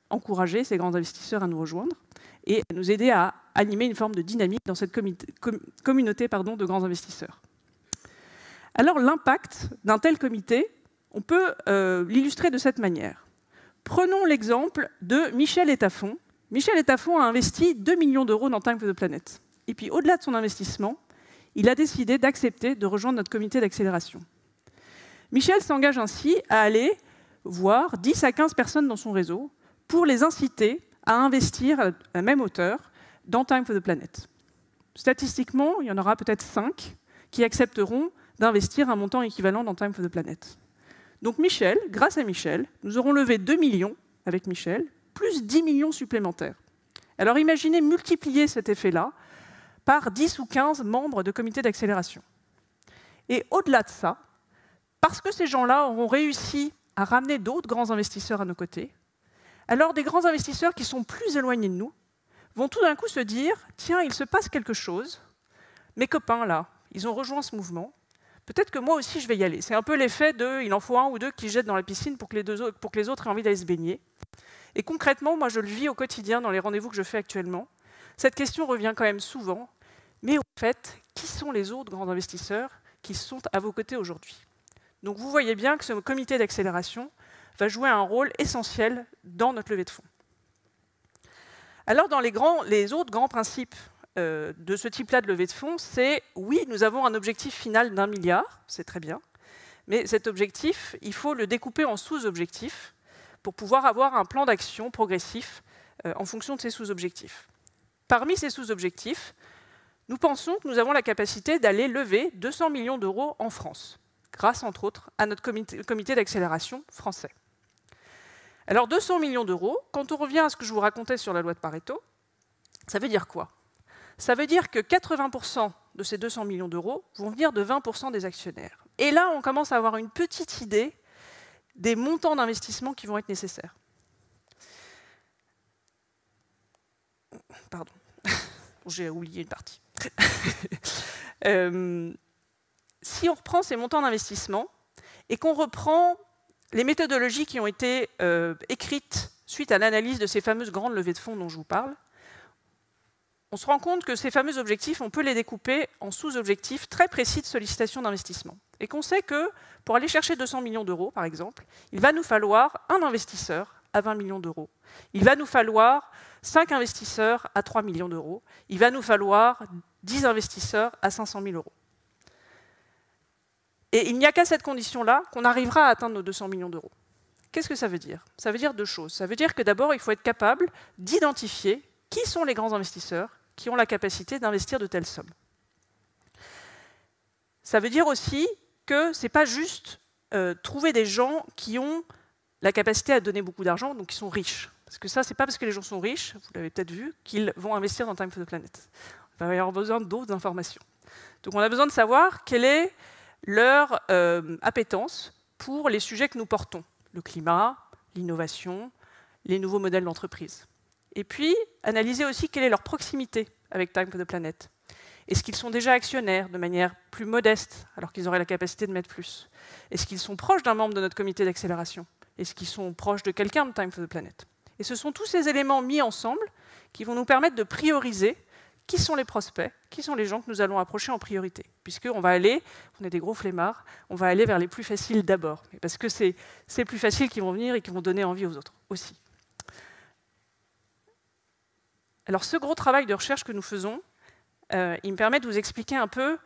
encourager ces grands investisseurs à nous rejoindre et à nous aider à animer une forme de dynamique dans cette communauté de grands investisseurs. Alors l'impact d'un tel comité, on peut l'illustrer de cette manière. Prenons l'exemple de Michel Étafon. Michel Étafon a investi 2 millions d'euros dans Time for the Planet. Et puis au-delà de son investissement, il a décidé d'accepter de rejoindre notre comité d'accélération. Michel s'engage ainsi à aller voir 10 à 15 personnes dans son réseau pour les inciter à investir à la même hauteur dans Time for the Planet. Statistiquement, il y en aura peut-être 5 qui accepteront d'investir un montant équivalent dans Time for the Planet. Donc Michel, grâce à Michel, nous aurons levé 2 millions avec Michel, plus 10 millions supplémentaires. Alors imaginez multiplier cet effet-là par 10 ou 15 membres de comité d'accélération. Et au-delà de ça, parce que ces gens-là auront réussi à ramener d'autres grands investisseurs à nos côtés, alors des grands investisseurs qui sont plus éloignés de nous vont tout d'un coup se dire « Tiens, il se passe quelque chose, mes copains là, ils ont rejoint ce mouvement, peut-être que moi aussi je vais y aller ». C'est un peu l'effet de « il en faut un ou deux qui jettent dans la piscine pour que les autres aient envie d'aller se baigner ». Et concrètement, moi je le vis au quotidien dans les rendez-vous que je fais actuellement. Cette question revient quand même souvent, mais au fait, qui sont les autres grands investisseurs qui sont à vos côtés aujourd'hui? Donc vous voyez bien que ce comité d'accélération va jouer un rôle essentiel dans notre levée de fonds. Alors dans les autres grands principes de ce type-là de levée de fonds, c'est oui, nous avons un objectif final d'1 milliard, c'est très bien, mais cet objectif, il faut le découper en sous-objectifs pour pouvoir avoir un plan d'action progressif en fonction de ces sous-objectifs. Parmi ces sous-objectifs, nous pensons que nous avons la capacité d'aller lever 200 millions d'euros en France, grâce entre autres à notre comité d'accélération français. Alors 200 millions d'euros, quand on revient à ce que je vous racontais sur la loi de Pareto, ça veut dire quoi? Ça veut dire que 80% de ces 200 millions d'euros vont venir de 20% des actionnaires. Et là, on commence à avoir une petite idée des montants d'investissement qui vont être nécessaires. Pardon, j'ai oublié une partie. Si on reprend ces montants d'investissement et qu'on reprend les méthodologies qui ont été écrites suite à l'analyse de ces fameuses grandes levées de fonds dont je vous parle, on se rend compte que ces fameux objectifs, on peut les découper en sous-objectifs très précis de sollicitation d'investissement. Et qu'on sait que pour aller chercher 200 millions d'euros, par exemple, il va nous falloir un investisseur à 20 millions d'euros. Il va nous falloir 5 investisseurs à 3 millions d'euros. Il va nous falloir 10 investisseurs à 500 000 euros. Et il n'y a qu'à cette condition-là qu'on arrivera à atteindre nos 200 millions d'euros. Qu'est-ce que ça veut dire? Ça veut dire deux choses. Ça veut dire que d'abord, il faut être capable d'identifier qui sont les grands investisseurs qui ont la capacité d'investir de telles sommes. Ça veut dire aussi que ce n'est pas juste trouver des gens qui ont la capacité à donner beaucoup d'argent, donc qui sont riches. Parce que ça, ce n'est pas parce que les gens sont riches, vous l'avez peut-être vu, qu'ils vont investir dans Time for the Planet. On va avoir besoin d'autres informations. Donc on a besoin de savoir quelle est leur appétence pour les sujets que nous portons. Le climat, l'innovation, les nouveaux modèles d'entreprise. Et puis, analyser aussi quelle est leur proximité avec Time for the Planet. Est-ce qu'ils sont déjà actionnaires de manière plus modeste, alors qu'ils auraient la capacité de mettre plus? Est-ce qu'ils sont proches d'un membre de notre comité d'accélération? Est-ce qu'ils sont proches de quelqu'un de Time for the Planet? Et ce sont tous ces éléments mis ensemble qui vont nous permettre de prioriser qui sont les prospects, qui sont les gens que nous allons approcher en priorité. Puisqu'on va aller, on est des gros flemmards, on va aller vers les plus faciles d'abord. Parce que c'est ces plus faciles qui vont venir et qui vont donner envie aux autres aussi. Alors ce gros travail de recherche que nous faisons, il me permet de vous expliquer un peu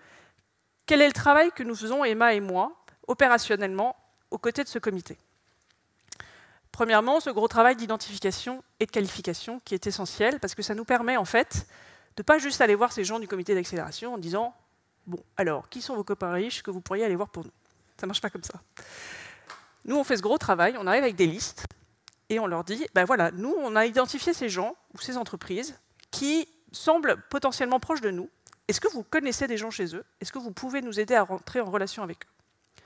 quel est le travail que nous faisons, Emma et moi, opérationnellement, aux côtés de ce comité. Premièrement, ce gros travail d'identification et de qualification qui est essentiel, parce que ça nous permet en fait de ne pas juste aller voir ces gens du comité d'accélération en disant « Bon, alors, qui sont vos copains riches que vous pourriez aller voir pour nous ?» Ça ne marche pas comme ça. Nous, on fait ce gros travail, on arrive avec des listes, et on leur dit, ben voilà, nous, on a identifié ces gens ou ces entreprises qui semblent potentiellement proches de nous. Est-ce que vous connaissez des gens chez eux? Est-ce que vous pouvez nous aider à rentrer en relation avec eux?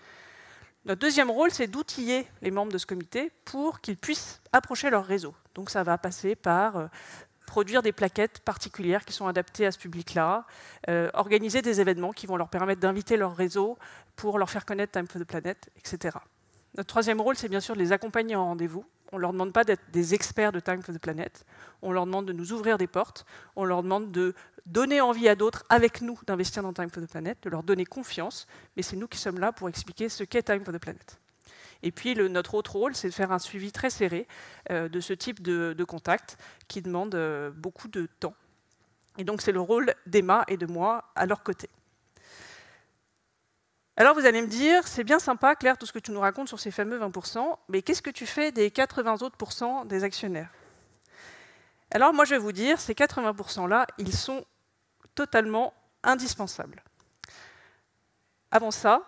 Notre deuxième rôle, c'est d'outiller les membres de ce comité pour qu'ils puissent approcher leur réseau. Donc ça va passer par produire des plaquettes particulières qui sont adaptées à ce public-là, organiser des événements qui vont leur permettre d'inviter leur réseau pour leur faire connaître Time for the Planet, etc. Notre troisième rôle, c'est bien sûr de les accompagner en rendez-vous. On ne leur demande pas d'être des experts de Time for the Planet, on leur demande de nous ouvrir des portes, on leur demande de donner envie à d'autres avec nous d'investir dans Time for the Planet, de leur donner confiance, mais c'est nous qui sommes là pour expliquer ce qu'est Time for the Planet. Et puis notre autre rôle, c'est de faire un suivi très serré de ce type de contact qui demande beaucoup de temps. Et donc c'est le rôle d'Emma et de moi à leur côté. Alors vous allez me dire, c'est bien sympa, Claire, tout ce que tu nous racontes sur ces fameux 20%, mais qu'est-ce que tu fais des 80 autres % des actionnaires? Alors moi je vais vous dire, ces 80%-là, ils sont totalement indispensables. Avant ça,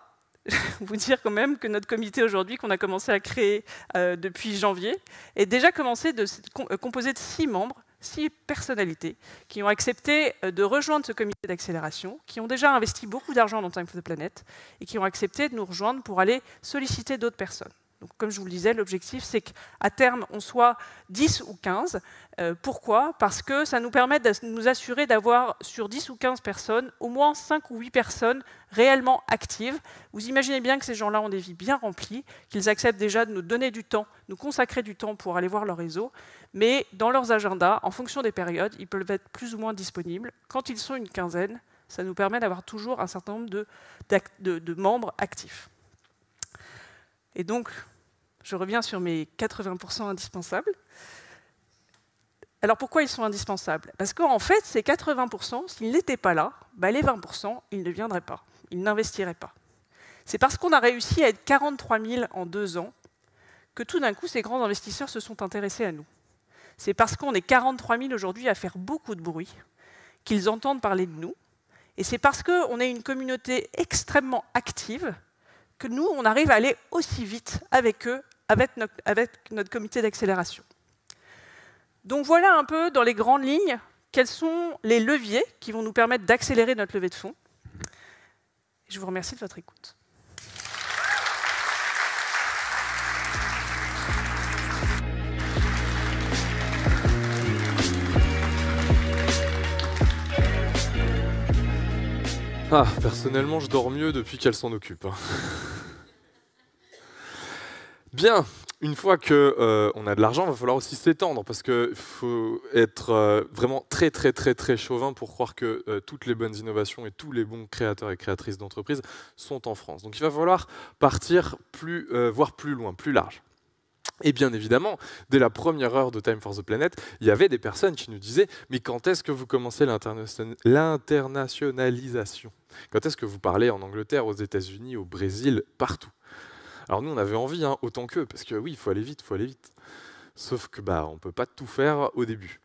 je vais vous dire quand même que notre comité aujourd'hui, qu'on a commencé à créer depuis janvier, est déjà composé de 6 membres, 6 personnalités qui ont accepté de rejoindre ce comité d'accélération, qui ont déjà investi beaucoup d'argent dans Time for the Planet et qui ont accepté de nous rejoindre pour aller solliciter d'autres personnes. Donc, comme je vous le disais, l'objectif, c'est qu'à terme, on soit 10 ou 15. Pourquoi? Parce que ça nous permet de nous assurer d'avoir, sur 10 ou 15 personnes, au moins 5 ou 8 personnes réellement actives. Vous imaginez bien que ces gens-là ont des vies bien remplies, qu'ils acceptent déjà de nous donner du temps, nous consacrer du temps pour aller voir leur réseau, mais dans leurs agendas, en fonction des périodes, ils peuvent être plus ou moins disponibles. Quand ils sont une quinzaine, ça nous permet d'avoir toujours un certain nombre de membres actifs. Et donc, je reviens sur mes 80% indispensables. Alors pourquoi ils sont indispensables? Parce qu'en fait, ces 80%, s'ils n'étaient pas là, les 20%, ils ne viendraient pas, ils n'investiraient pas. C'est parce qu'on a réussi à être 43 000 en 2 ans que tout d'un coup, ces grands investisseurs se sont intéressés à nous. C'est parce qu'on est 43 000 aujourd'hui à faire beaucoup de bruit qu'ils entendent parler de nous. Et c'est parce qu'on est une communauté extrêmement active que nous, on arrive à aller aussi vite avec eux, avec notre comité d'accélération. Donc voilà un peu, dans les grandes lignes, quels sont les leviers qui vont nous permettre d'accélérer notre levée de fonds. Je vous remercie de votre écoute. Ah, personnellement, je dors mieux depuis qu'elle s'en occupe. Bien, une fois qu'on a de l'argent, il va falloir aussi s'étendre, parce qu'il faut être vraiment très chauvin pour croire que toutes les bonnes innovations et tous les bons créateurs et créatrices d'entreprises sont en France. Donc il va falloir partir voire plus loin, plus large. Et bien évidemment, dès la première heure de Time for the Planet, il y avait des personnes qui nous disaient « Mais quand est-ce que vous commencez l'internationalisation? Quand est-ce que vous parlez en Angleterre, aux États-Unis, au Brésil, partout ?» Alors nous, on avait envie, autant qu'eux, parce que oui, il faut aller vite, Sauf que on ne peut pas tout faire au début.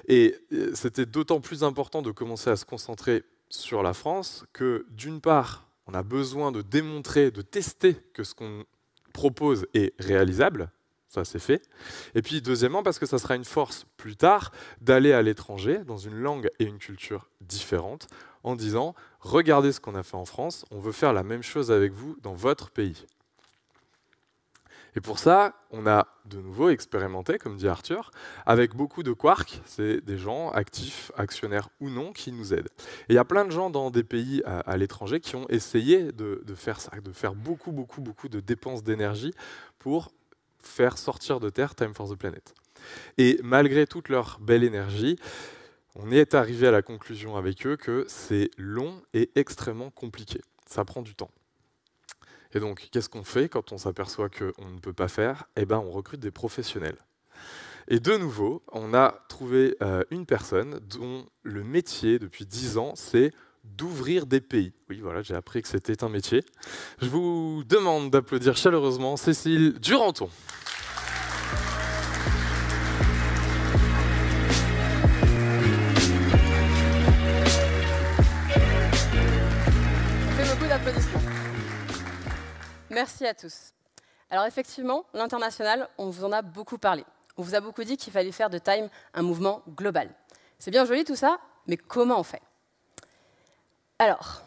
Et c'était d'autant plus important de commencer à se concentrer sur la France que, d'une part, on a besoin de démontrer, de tester que ce qu'on propose est réalisable. Ça, c'est fait. Et puis, deuxièmement, parce que ça sera une force plus tard d'aller à l'étranger, dans une langue et une culture différentes, en disant « Regardez ce qu'on a fait en France, on veut faire la même chose avec vous dans votre pays. » Et pour ça, on a de nouveau expérimenté, comme dit Arthur, avec beaucoup de quarks. C'est des gens actifs, actionnaires ou non, qui nous aident. Et il y a plein de gens dans des pays à l'étranger qui ont essayé de faire ça, de faire beaucoup de dépenses d'énergie pour faire sortir de terre Time for the Planet. Et malgré toute leur belle énergie, on est arrivé à la conclusion avec eux que c'est long et extrêmement compliqué. Ça prend du temps. Et donc, qu'est-ce qu'on fait quand on s'aperçoit qu'on ne peut pas faire? On recrute des professionnels. Et de nouveau, on a trouvé une personne dont le métier, depuis 10 ans, c'est d'ouvrir des pays. Oui, voilà, j'ai appris que c'était un métier. Je vous demande d'applaudir chaleureusement Cécile Duranton. On fait beaucoup d'applaudissements. Merci à tous. Alors effectivement, l'international, on vous en a beaucoup parlé. On vous a beaucoup dit qu'il fallait faire de Time un mouvement global. C'est bien joli tout ça, mais comment on fait? Alors,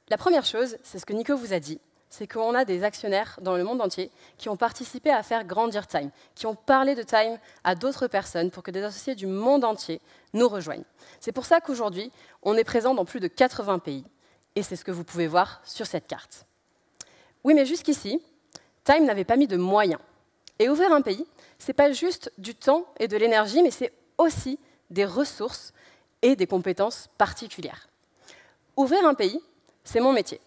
la première chose, c'est ce que Nico vous a dit, c'est qu'on a des actionnaires dans le monde entier qui ont participé à faire grandir Time, qui ont parlé de Time à d'autres personnes pour que des associés du monde entier nous rejoignent. C'est pour ça qu'aujourd'hui, on est présent dans plus de 80 pays, et c'est ce que vous pouvez voir sur cette carte. Oui, mais jusqu'ici, Time n'avait pas mis de moyens. Et ouvrir un pays, ce n'est pas juste du temps et de l'énergie, mais c'est aussi des ressources et des compétences particulières. Ouvrir un pays, c'est mon métier.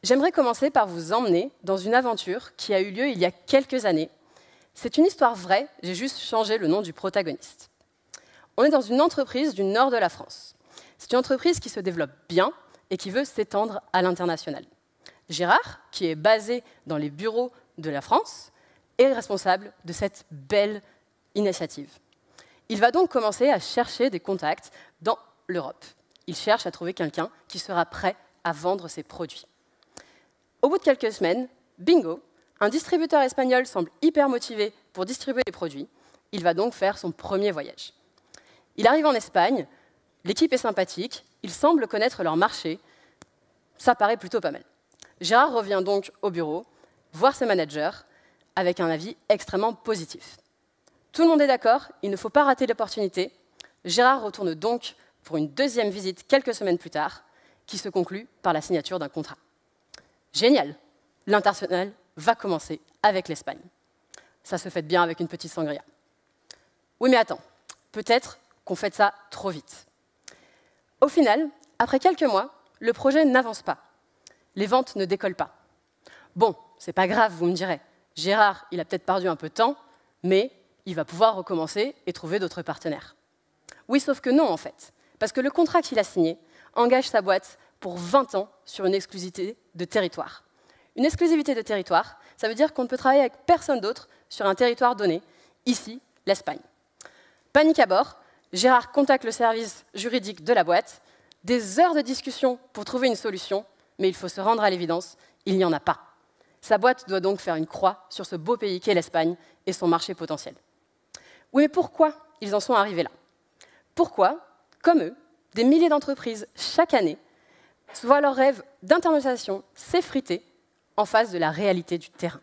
J'aimerais commencer par vous emmener dans une aventure qui a eu lieu il y a quelques années. C'est une histoire vraie, j'ai juste changé le nom du protagoniste. On est dans une entreprise du nord de la France. C'est une entreprise qui se développe bien et qui veut s'étendre à l'international. Gérard, qui est basé dans les bureaux de la France, est responsable de cette belle initiative. Il va donc commencer à chercher des contacts dans l'Europe. Il cherche à trouver quelqu'un qui sera prêt à vendre ses produits. Au bout de quelques semaines, bingo, un distributeur espagnol semble hyper motivé pour distribuer les produits. Il va donc faire son premier voyage. Il arrive en Espagne, l'équipe est sympathique, il semble connaître leur marché. Ça paraît plutôt pas mal. Gérard revient donc au bureau, voir ses managers, avec un avis extrêmement positif. Tout le monde est d'accord, il ne faut pas rater l'opportunité. Gérard retourne donc pour une deuxième visite quelques semaines plus tard, qui se conclut par la signature d'un contrat. Génial, l'international va commencer avec l'Espagne. Ça se fait bien avec une petite sangria. Oui, mais attends, peut-être qu'on fait ça trop vite. Au final, après quelques mois, le projet n'avance pas. Les ventes ne décollent pas. Bon, c'est pas grave, vous me direz. Gérard, il a peut-être perdu un peu de temps, mais il va pouvoir recommencer et trouver d'autres partenaires. Oui, sauf que non, en fait. Parce que le contrat qu'il a signé engage sa boîte pour 20 ans sur une exclusivité de territoire. Une exclusivité de territoire, ça veut dire qu'on ne peut travailler avec personne d'autre sur un territoire donné, ici, l'Espagne. Panique à bord, Gérard contacte le service juridique de la boîte, des heures de discussion pour trouver une solution, mais il faut se rendre à l'évidence, il n'y en a pas. Sa boîte doit donc faire une croix sur ce beau pays qu'est l'Espagne et son marché potentiel. Oui, mais pourquoi ils en sont arrivés là? Pourquoi, comme eux, des milliers d'entreprises chaque année voient leur rêve d'internationalisation s'effriter en face de la réalité du terrain?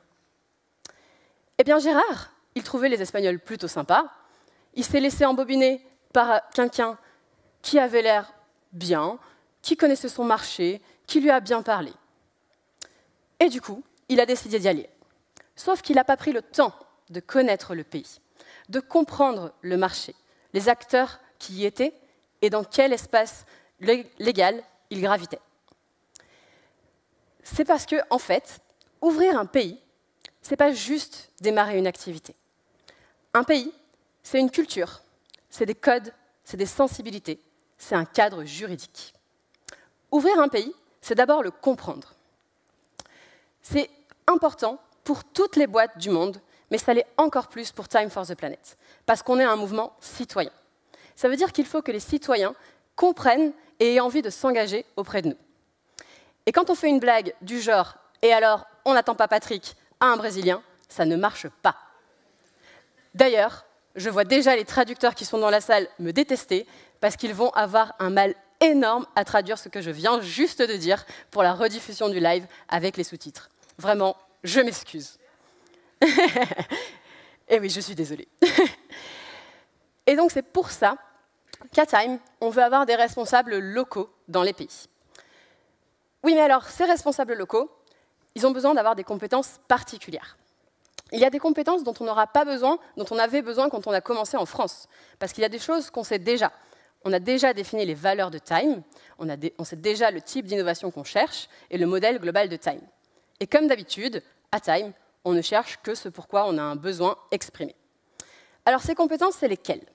Eh bien, Gérard, il trouvait les Espagnols plutôt sympas. Il s'est laissé embobiner par quelqu'un qui avait l'air bien, qui connaissait son marché, qui lui a bien parlé. Et du coup, il a décidé d'y aller. Sauf qu'il n'a pas pris le temps de connaître le pays, de comprendre le marché, les acteurs qui y étaient et dans quel espace légal ils gravitaient. C'est parce que, en fait, ouvrir un pays, ce n'est pas juste démarrer une activité. Un pays, c'est une culture, c'est des codes, c'est des sensibilités, c'est un cadre juridique. Ouvrir un pays, c'est d'abord le comprendre. C'est important pour toutes les boîtes du monde, mais ça l'est encore plus pour Time for the Planet, parce qu'on est un mouvement citoyen. Ça veut dire qu'il faut que les citoyens comprennent et aient envie de s'engager auprès de nous. Et quand on fait une blague du genre « et alors, on n'attend pas Patrick » à un Brésilien, ça ne marche pas. D'ailleurs, je vois déjà les traducteurs qui sont dans la salle me détester parce qu'ils vont avoir un mal énorme à traduire ce que je viens juste de dire pour la rediffusion du live avec les sous-titres. Vraiment, je m'excuse. Et oui, je suis désolée. Et donc, c'est pour ça qu'à Time, on veut avoir des responsables locaux dans les pays. Oui, mais alors, ces responsables locaux, ils ont besoin d'avoir des compétences particulières. Il y a des compétences dont on n'aura pas besoin, dont on avait besoin quand on a commencé en France. Parce qu'il y a des choses qu'on sait déjà. On a déjà défini les valeurs de Time, on sait déjà le type d'innovation qu'on cherche et le modèle global de Time. Et comme d'habitude, à Time, on ne cherche que ce pourquoi on a un besoin exprimé. Alors, ces compétences, c'est lesquelles?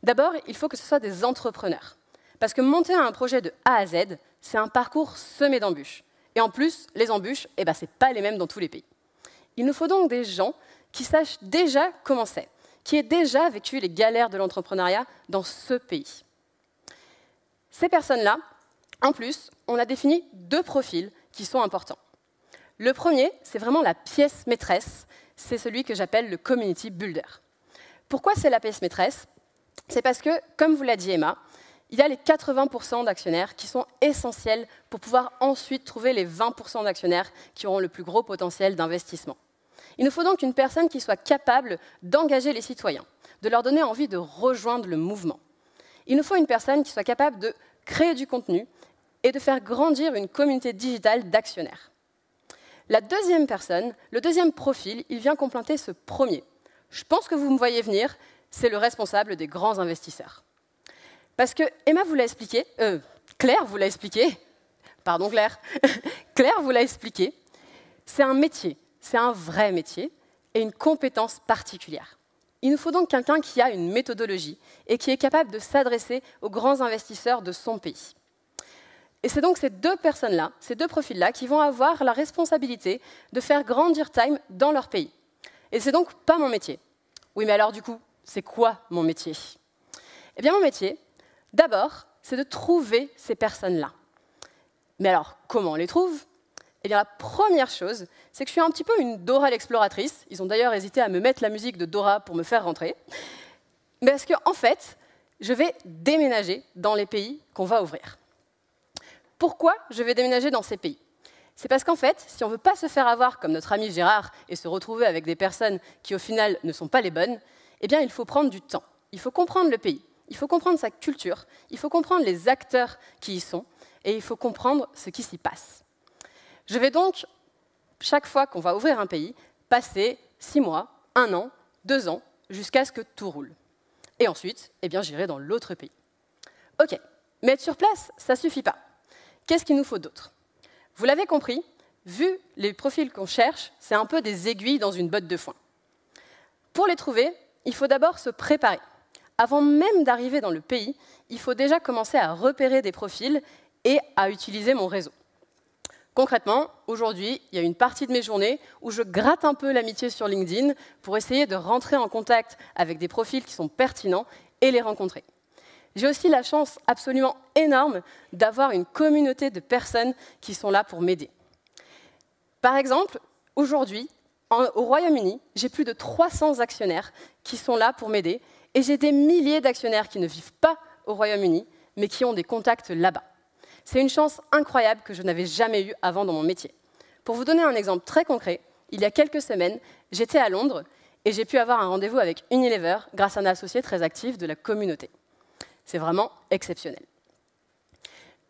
D'abord, il faut que ce soit des entrepreneurs. Parce que monter un projet de A à Z, c'est un parcours semé d'embûches. Et en plus, les embûches, ce n'est pas les mêmes dans tous les pays. Il nous faut donc des gens qui sachent déjà comment c'est, qui aient déjà vécu les galères de l'entrepreneuriat dans ce pays. Ces personnes-là, en plus, on a défini 2 profils qui sont importants. Le premier, c'est vraiment la pièce maîtresse, c'est celui que j'appelle le community builder. Pourquoi c'est la pièce maîtresse? C'est parce que, comme vous l'a dit Emma, il y a les 80% d'actionnaires qui sont essentiels pour pouvoir ensuite trouver les 20% d'actionnaires qui auront le plus gros potentiel d'investissement. Il nous faut donc une personne qui soit capable d'engager les citoyens, de leur donner envie de rejoindre le mouvement. Il nous faut une personne qui soit capable de créer du contenu et de faire grandir une communauté digitale d'actionnaires. La deuxième personne, le deuxième profil, il vient compléter ce premier. Je pense que vous me voyez venir, c'est le responsable des grands investisseurs. Parce que Emma vous l'a expliqué, Claire vous l'a expliqué, pardon Claire, Claire vous l'a expliqué, c'est un métier, c'est un vrai métier et une compétence particulière. Il nous faut donc quelqu'un qui a une méthodologie et qui est capable de s'adresser aux grands investisseurs de son pays. Et c'est donc ces 2 personnes-là, ces 2 profils-là, qui vont avoir la responsabilité de faire grandir Time dans leur pays. Et c'est donc pas mon métier. Oui, mais alors du coup, c'est quoi mon métier? Eh bien, mon métier, d'abord, c'est de trouver ces personnes-là. Mais alors, comment on les trouve? Eh bien, la première chose, c'est que je suis un petit peu une Dora l'exploratrice. Ils ont d'ailleurs hésité à me mettre la musique de Dora pour me faire rentrer. Mais parce qu'en fait, je vais déménager dans les pays qu'on va ouvrir. Pourquoi je vais déménager dans ces pays? C'est parce qu'en fait, si on ne veut pas se faire avoir comme notre ami Gérard et se retrouver avec des personnes qui, au final, ne sont pas les bonnes, eh bien, il faut prendre du temps. Il faut comprendre le pays, il faut comprendre sa culture, il faut comprendre les acteurs qui y sont, et il faut comprendre ce qui s'y passe. Je vais donc, chaque fois qu'on va ouvrir un pays, passer 6 mois, 1 an, 2 ans, jusqu'à ce que tout roule. Et ensuite, eh bien, j'irai dans l'autre pays. OK, mais être sur place, ça ne suffit pas. Qu'est-ce qu'il nous faut d'autre? Vous l'avez compris, Vu les profils qu'on cherche, c'est un peu des aiguilles dans une botte de foin. Pour les trouver, il faut d'abord se préparer. Avant même d'arriver dans le pays, il faut déjà commencer à repérer des profils et à utiliser mon réseau. Concrètement, aujourd'hui, il y a une partie de mes journées où je gratte un peu l'amitié sur LinkedIn pour essayer de rentrer en contact avec des profils qui sont pertinents et les rencontrer. J'ai aussi la chance absolument énorme d'avoir une communauté de personnes qui sont là pour m'aider. Par exemple, aujourd'hui, au Royaume-Uni, j'ai plus de 300 actionnaires qui sont là pour m'aider et j'ai des milliers d'actionnaires qui ne vivent pas au Royaume-Uni, mais qui ont des contacts là-bas. C'est une chance incroyable que je n'avais jamais eue avant dans mon métier. Pour vous donner un exemple très concret, il y a quelques semaines, j'étais à Londres et j'ai pu avoir un rendez-vous avec Unilever grâce à un associé très actif de la communauté. C'est vraiment exceptionnel.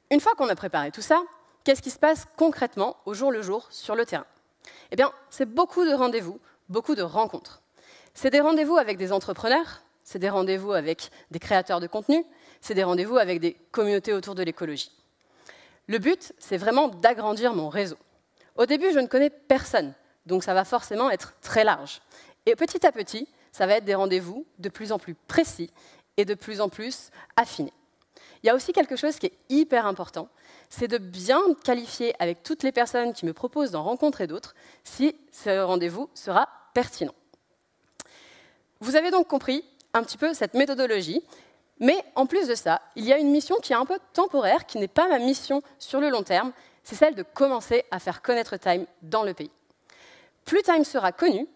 Une fois qu'on a préparé tout ça, qu'est-ce qui se passe concrètement au jour le jour sur le terrain? Eh bien, c'est beaucoup de rendez-vous, beaucoup de rencontres. C'est des rendez-vous avec des entrepreneurs, c'est des rendez-vous avec des créateurs de contenu, c'est des rendez-vous avec des communautés autour de l'écologie. Le but, c'est vraiment d'agrandir mon réseau. Au début, je ne connais personne, donc ça va forcément être très large. Et petit à petit, ça va être des rendez-vous de plus en plus précis et de plus en plus affinés. Il y a aussi quelque chose qui est hyper important, c'est de bien qualifier avec toutes les personnes qui me proposent d'en rencontrer d'autres si ce rendez-vous sera pertinent. Vous avez donc compris un petit peu cette méthodologie. Mais en plus de ça, il y a une mission qui est un peu temporaire, qui n'est pas ma mission sur le long terme, c'est celle de commencer à faire connaître Time dans le pays. Plus Time sera connu,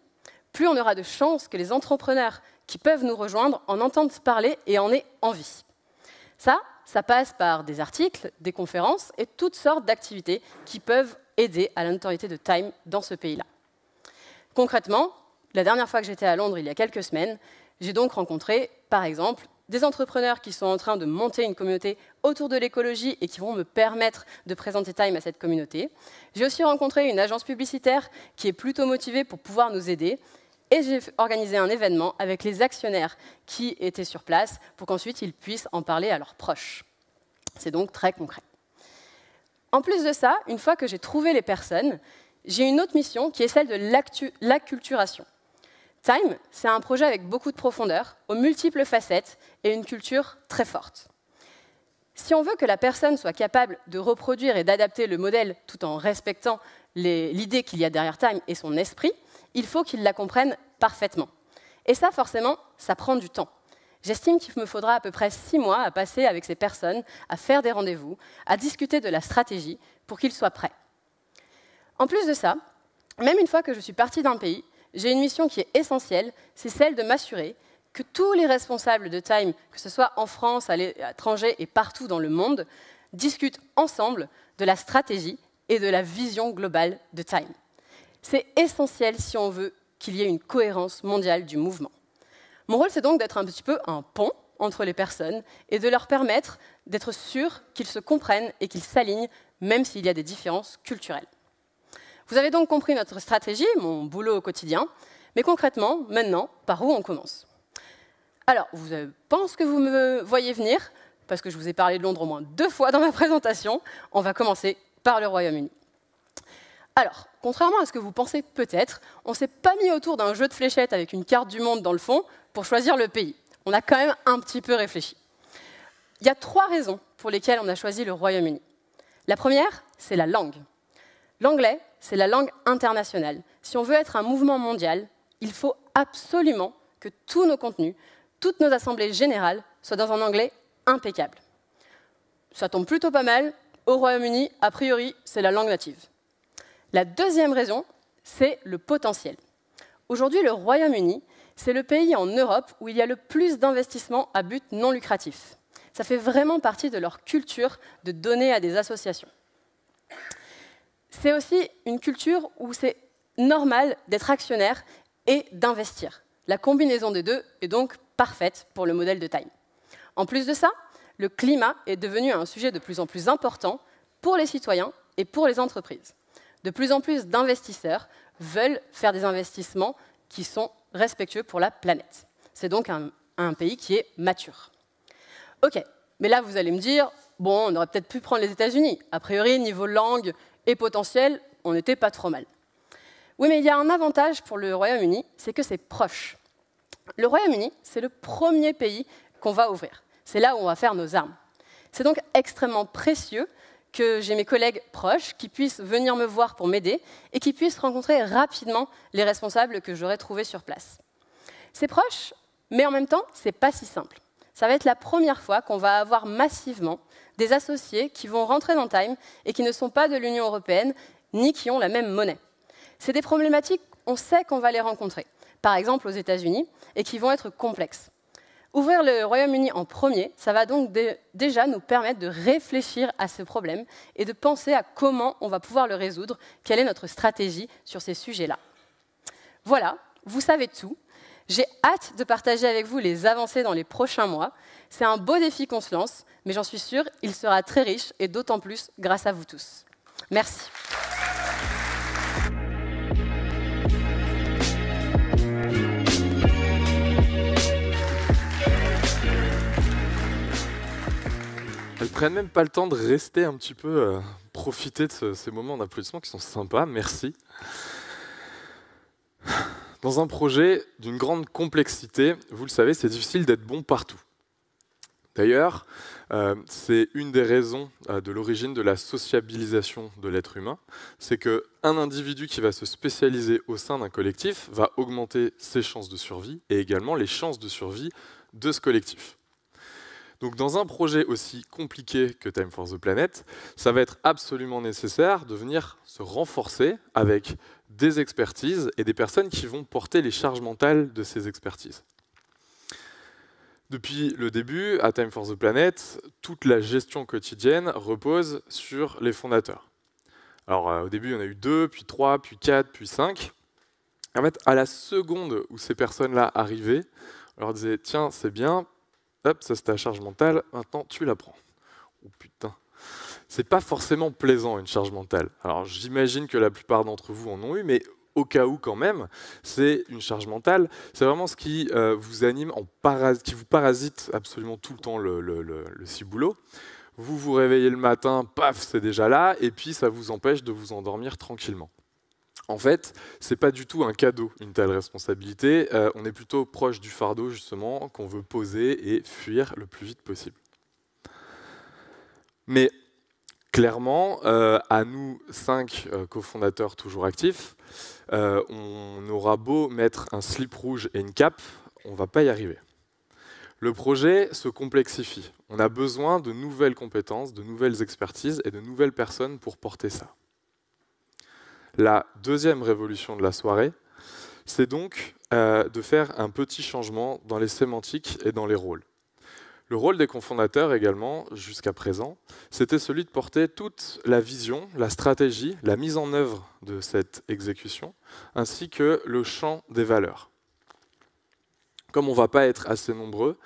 plus on aura de chances que les entrepreneurs qui peuvent nous rejoindre en entendent parler et en aient envie. Ça passe par des articles, des conférences et toutes sortes d'activités qui peuvent aider à la notoriété de Time dans ce pays-là. Concrètement, la dernière fois que j'étais à Londres, il y a quelques semaines, j'ai donc rencontré, par exemple, des entrepreneurs qui sont en train de monter une communauté autour de l'écologie et qui vont me permettre de présenter Time à cette communauté. J'ai aussi rencontré une agence publicitaire qui est plutôt motivée pour pouvoir nous aider. Et j'ai organisé un événement avec les actionnaires qui étaient sur place pour qu'ensuite ils puissent en parler à leurs proches. C'est donc très concret. En plus de ça, une fois que j'ai trouvé les personnes, j'ai une autre mission qui est celle de l'acculturation. Time, c'est un projet avec beaucoup de profondeur, aux multiples facettes et une culture très forte. Si on veut que la personne soit capable de reproduire et d'adapter le modèle tout en respectant l'idée qu'il y a derrière Time et son esprit, il faut qu'il la comprenne parfaitement. Et ça, forcément, ça prend du temps. J'estime qu'il me faudra à peu près 6 mois à passer avec ces personnes, à faire des rendez-vous, à discuter de la stratégie pour qu'ils soient prêts. En plus de ça, même une fois que je suis partie d'un pays, j'ai une mission qui est essentielle, c'est celle de m'assurer que tous les responsables de Time, que ce soit en France, à l'étranger et partout dans le monde, discutent ensemble de la stratégie et de la vision globale de Time. C'est essentiel si on veut qu'il y ait une cohérence mondiale du mouvement. Mon rôle, c'est donc d'être un petit peu un pont entre les personnes et de leur permettre d'être sûrs qu'ils se comprennent et qu'ils s'alignent, même s'il y a des différences culturelles. Vous avez donc compris notre stratégie, mon boulot au quotidien, mais concrètement, maintenant, par où on commence? Alors, je pense que vous me voyez venir, parce que je vous ai parlé de Londres au moins 2 fois dans ma présentation. On va commencer par le Royaume-Uni. Alors, contrairement à ce que vous pensez peut-être, on ne s'est pas mis autour d'un jeu de fléchettes avec une carte du monde dans le fond pour choisir le pays. On a quand même un petit peu réfléchi. Il y a 3 raisons pour lesquelles on a choisi le Royaume-Uni. La première, c'est la langue. L'anglais, c'est la langue internationale. Si on veut être un mouvement mondial, il faut absolument que tous nos contenus, toutes nos assemblées générales soient dans un anglais impeccable. Ça tombe plutôt pas mal. Au Royaume-Uni, a priori, c'est la langue native. La deuxième raison, c'est le potentiel. Aujourd'hui, le Royaume-Uni, c'est le pays en Europe où il y a le plus d'investissements à but non lucratif. Ça fait vraiment partie de leur culture de donner à des associations. C'est aussi une culture où c'est normal d'être actionnaire et d'investir. La combinaison des deux est donc parfaite pour le modèle de Time. En plus de ça, le climat est devenu un sujet de plus en plus important pour les citoyens et pour les entreprises. De plus en plus d'investisseurs veulent faire des investissements qui sont respectueux pour la planète. C'est donc un pays qui est mature. Ok, mais là vous allez me dire, bon, on aurait peut-être pu prendre les États-Unis. A priori, niveau langue et potentiel, on n'était pas trop mal. Oui, mais il y a un avantage pour le Royaume-Uni, c'est que c'est proche. Le Royaume-Uni, c'est le premier pays qu'on va ouvrir. C'est là où on va faire nos armes. C'est donc extrêmement précieux que j'ai mes collègues proches qui puissent venir me voir pour m'aider et qui puissent rencontrer rapidement les responsables que j'aurai trouvés sur place. C'est proche, mais en même temps, c'est pas si simple. Ça va être la première fois qu'on va avoir massivement des associés qui vont rentrer dans Time et qui ne sont pas de l'Union européenne ni qui ont la même monnaie. C'est des problématiques, on sait qu'on va les rencontrer, par exemple aux États-Unis, et qui vont être complexes. Ouvrir le Royaume-Uni en premier, ça va donc déjà nous permettre de réfléchir à ce problème et de penser à comment on va pouvoir le résoudre, quelle est notre stratégie sur ces sujets-là. Voilà, vous savez tout. J'ai hâte de partager avec vous les avancées dans les prochains mois. C'est un beau défi qu'on se lance, mais j'en suis sûre, il sera très riche et d'autant plus grâce à vous tous. Merci. Elles prennent même pas le temps de rester un petit peu, profiter de ces moments d'applaudissement qui sont sympas, merci. Dans un projet d'une grande complexité, vous le savez, c'est difficile d'être bon partout. D'ailleurs, c'est une des raisons de l'origine de la sociabilisation de l'être humain, c'est qu'un individu qui va se spécialiser au sein d'un collectif va augmenter ses chances de survie et également les chances de survie de ce collectif. Donc dans un projet aussi compliqué que Time for the Planet, ça va être absolument nécessaire de venir se renforcer avec des expertises et des personnes qui vont porter les charges mentales de ces expertises. Depuis le début, à Time for the Planet, toute la gestion quotidienne repose sur les fondateurs. Alors au début, on a eu 2, puis 3, puis 4, puis 5. En fait, à la seconde où ces personnes-là arrivaient, on leur disait « Tiens, c'est bien, hop, ça c'est ta charge mentale, maintenant tu la prends. » Oh putain, c'est pas forcément plaisant une charge mentale. Alors j'imagine que la plupart d'entre vous en ont eu, mais au cas où quand même, c'est une charge mentale. C'est vraiment ce qui vous anime, qui vous parasite absolument tout le temps le ciboulot. Vous vous réveillez le matin, paf, c'est déjà là, et puis ça vous empêche de vous endormir tranquillement. En fait, ce n'est pas du tout un cadeau, une telle responsabilité. On est plutôt proche du fardeau, justement, qu'on veut poser et fuir le plus vite possible. Mais clairement, à nous 5 cofondateurs toujours actifs, on aura beau mettre un slip rouge et une cape, on ne va pas y arriver. Le projet se complexifie. On a besoin de nouvelles compétences, de nouvelles expertises et de nouvelles personnes pour porter ça. La deuxième révolution de la soirée, c'est donc de faire un petit changement dans les sémantiques et dans les rôles. Le rôle des cofondateurs également, jusqu'à présent, c'était celui de porter toute la vision, la stratégie, la mise en œuvre de cette exécution, ainsi que le champ des valeurs. Comme on ne va pas être assez nombreux,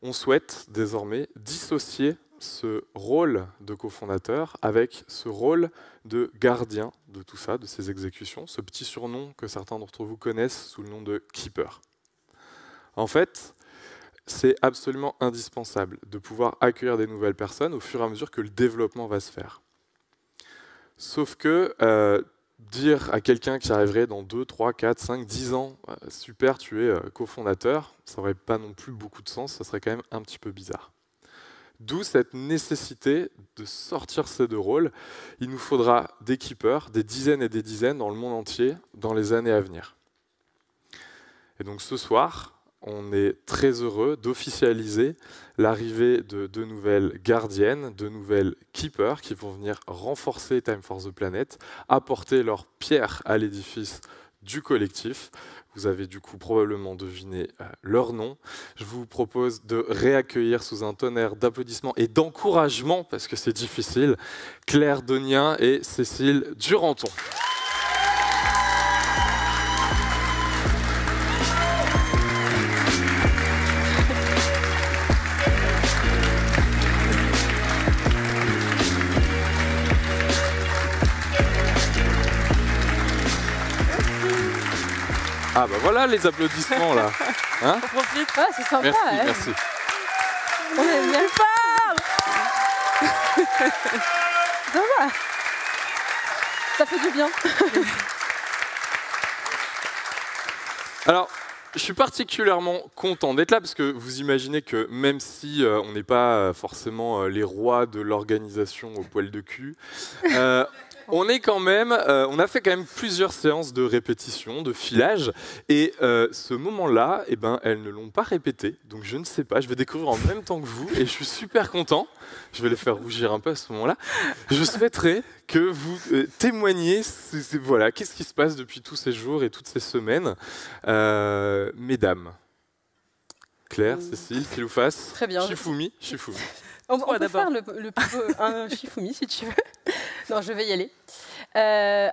on souhaite désormais dissocier ce rôle de cofondateur avec ce rôle de gardien de tout ça, de ces exécutions, ce petit surnom que certains d'entre vous connaissent sous le nom de Keeper. En fait, c'est absolument indispensable de pouvoir accueillir des nouvelles personnes au fur et à mesure que le développement va se faire. Sauf que dire à quelqu'un qui arriverait dans 2, 3, 4, 5, 10 ans « super, tu es cofondateur », ça n'aurait pas non plus beaucoup de sens, ça serait quand même un petit peu bizarre. D'où cette nécessité de sortir ces deux rôles. Il nous faudra des keepers, des dizaines et des dizaines dans le monde entier, dans les années à venir. Et donc ce soir, on est très heureux d'officialiser l'arrivée de deux nouvelles gardiennes, de nouvelles keepers qui vont venir renforcer Time for the Planet, apporter leur pierre à l'édifice du collectif. Vous avez du coup probablement deviné leur nom. Je vous propose de réaccueillir sous un tonnerre d'applaudissements et d'encouragement, parce que c'est difficile, Claire Donien et Cécile Duranton. Ah bah voilà les applaudissements là. Hein, on profite, ah, c'est sympa. Merci, hein. merci. On est bien fort. Ça va. Ça fait du bien. Alors, je suis particulièrement content d'être là parce que vous imaginez que même si on n'est pas forcément les rois de l'organisation au poil de cul, on est quand même, on a fait quand même plusieurs séances de répétition, de filage, et ce moment-là, eh ben, elles ne l'ont pas répété, donc je ne sais pas, je vais découvrir en même temps que vous, et je suis super content, je vais les faire rougir un peu à ce moment-là. Je souhaiterais que vous témoigniez, voilà, qu'est-ce qui se passe depuis tous ces jours et toutes ces semaines, mesdames. Claire, Cécile, qu'il vous fasse. Très bien. Shifumi. On peut faire un Shifumi si tu veux. Non, je vais y aller.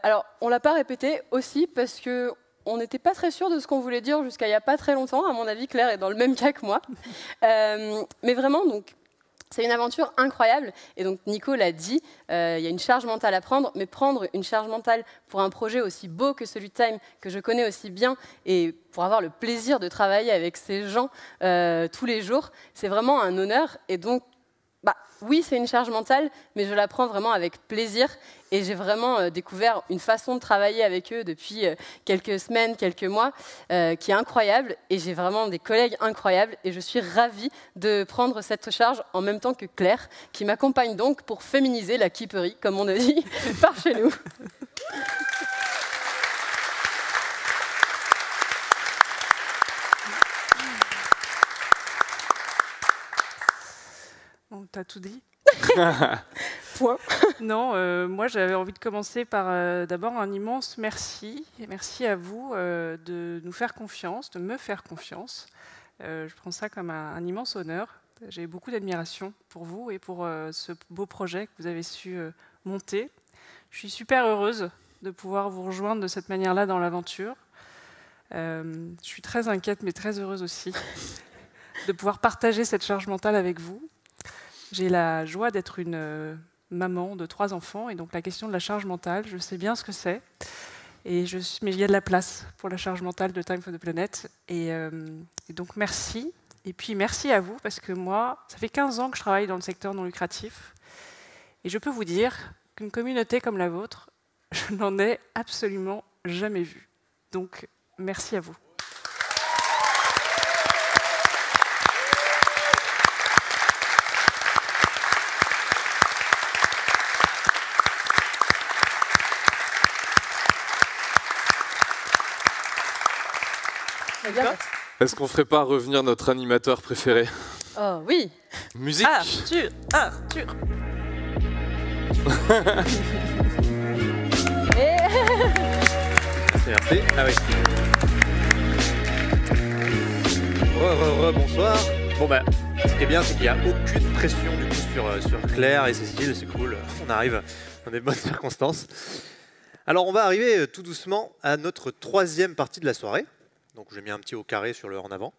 Alors, on ne l'a pas répété aussi parce qu'on n'était pas très sûr de ce qu'on voulait dire jusqu'à il n'y a pas très longtemps. À mon avis, Claire est dans le même cas que moi. Mais vraiment, donc, c'est une aventure incroyable. Et donc, Nico l'a dit, il y a une charge mentale à prendre, mais prendre une charge mentale pour un projet aussi beau que celui de Time, que je connais aussi bien, et pour avoir le plaisir de travailler avec ces gens tous les jours, c'est vraiment un honneur. Et donc, oui, c'est une charge mentale, mais je la prends vraiment avec plaisir. Et j'ai vraiment découvert une façon de travailler avec eux depuis quelques semaines, quelques mois, qui est incroyable. Et j'ai vraiment des collègues incroyables. Et je suis ravie de prendre cette charge en même temps que Claire, qui m'accompagne donc pour féminiser la keeperie, comme on a dit, par chez nous. On t'a tout dit. Point. Non, moi j'avais envie de commencer par d'abord un immense merci. Et merci à vous de nous faire confiance, de me faire confiance. Je prends ça comme un immense honneur. J'ai beaucoup d'admiration pour vous et pour ce beau projet que vous avez su monter. Je suis super heureuse de pouvoir vous rejoindre de cette manière-là dans l'aventure. Je suis très inquiète mais très heureuse aussi de pouvoir partager cette charge mentale avec vous. J'ai la joie d'être une maman de 3 enfants, et donc la question de la charge mentale, je sais bien ce que c'est. Mais il y a de la place pour la charge mentale de Time for the Planet. Et donc merci. Et puis merci à vous, parce que moi, ça fait 15 ans que je travaille dans le secteur non lucratif. Et je peux vous dire qu'une communauté comme la vôtre, je n'en ai absolument jamais vue. Donc merci à vous. Est-ce qu'on ne ferait pas revenir notre animateur préféré? Oh oui. Musique. Arthur. Merci. Ah oui. Bonsoir. Bon ce qui est bien, c'est qu'il n'y a aucune pression du coup sur Claire et Cécile, c'est cool. On arrive dans des bonnes circonstances. Alors on va arriver tout doucement à notre 3e partie de la soirée. Donc j'ai mis un petit au carré sur le en avant.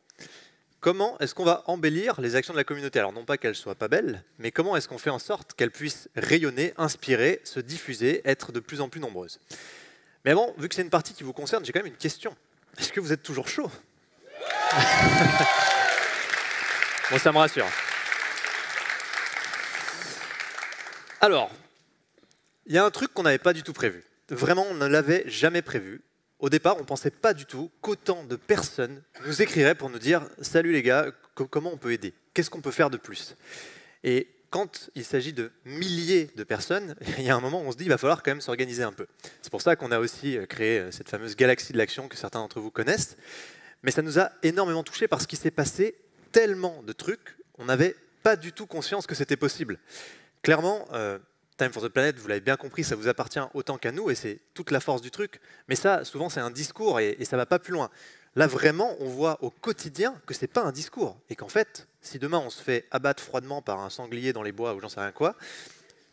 Comment est-ce qu'on va embellir les actions de la communauté? Alors non pas qu'elles soient pas belles, mais comment est-ce qu'on fait en sorte qu'elles puissent rayonner, inspirer, se diffuser, être de plus en plus nombreuses? Mais bon, vu que c'est une partie qui vous concerne, j'ai quand même une question. Est-ce que vous êtes toujours chaud? Bon, ça me rassure. Alors, il y a un truc qu'on n'avait pas du tout prévu. Vraiment, on ne l'avait jamais prévu. Au départ, on ne pensait pas du tout qu'autant de personnes nous écriraient pour nous dire « Salut les gars, comment on peut aider? Qu'est-ce qu'on peut faire de plus ?» Et quand il s'agit de milliers de personnes, il y a un moment où on se dit « Il va falloir quand même s'organiser un peu ». C'est pour ça qu'on a aussi créé cette fameuse galaxie de l'action que certains d'entre vous connaissent. Mais ça nous a énormément touchés parce qu'il s'est passé tellement de trucs, on n'avait pas du tout conscience que c'était possible. Clairement, Time for the Planet, vous l'avez bien compris, ça vous appartient autant qu'à nous et c'est toute la force du truc. Mais ça, souvent, c'est un discours et ça ne va pas plus loin. Là, vraiment, on voit au quotidien que ce n'est pas un discours et qu'en fait, si demain on se fait abattre froidement par un sanglier dans les bois ou j'en sais rien quoi,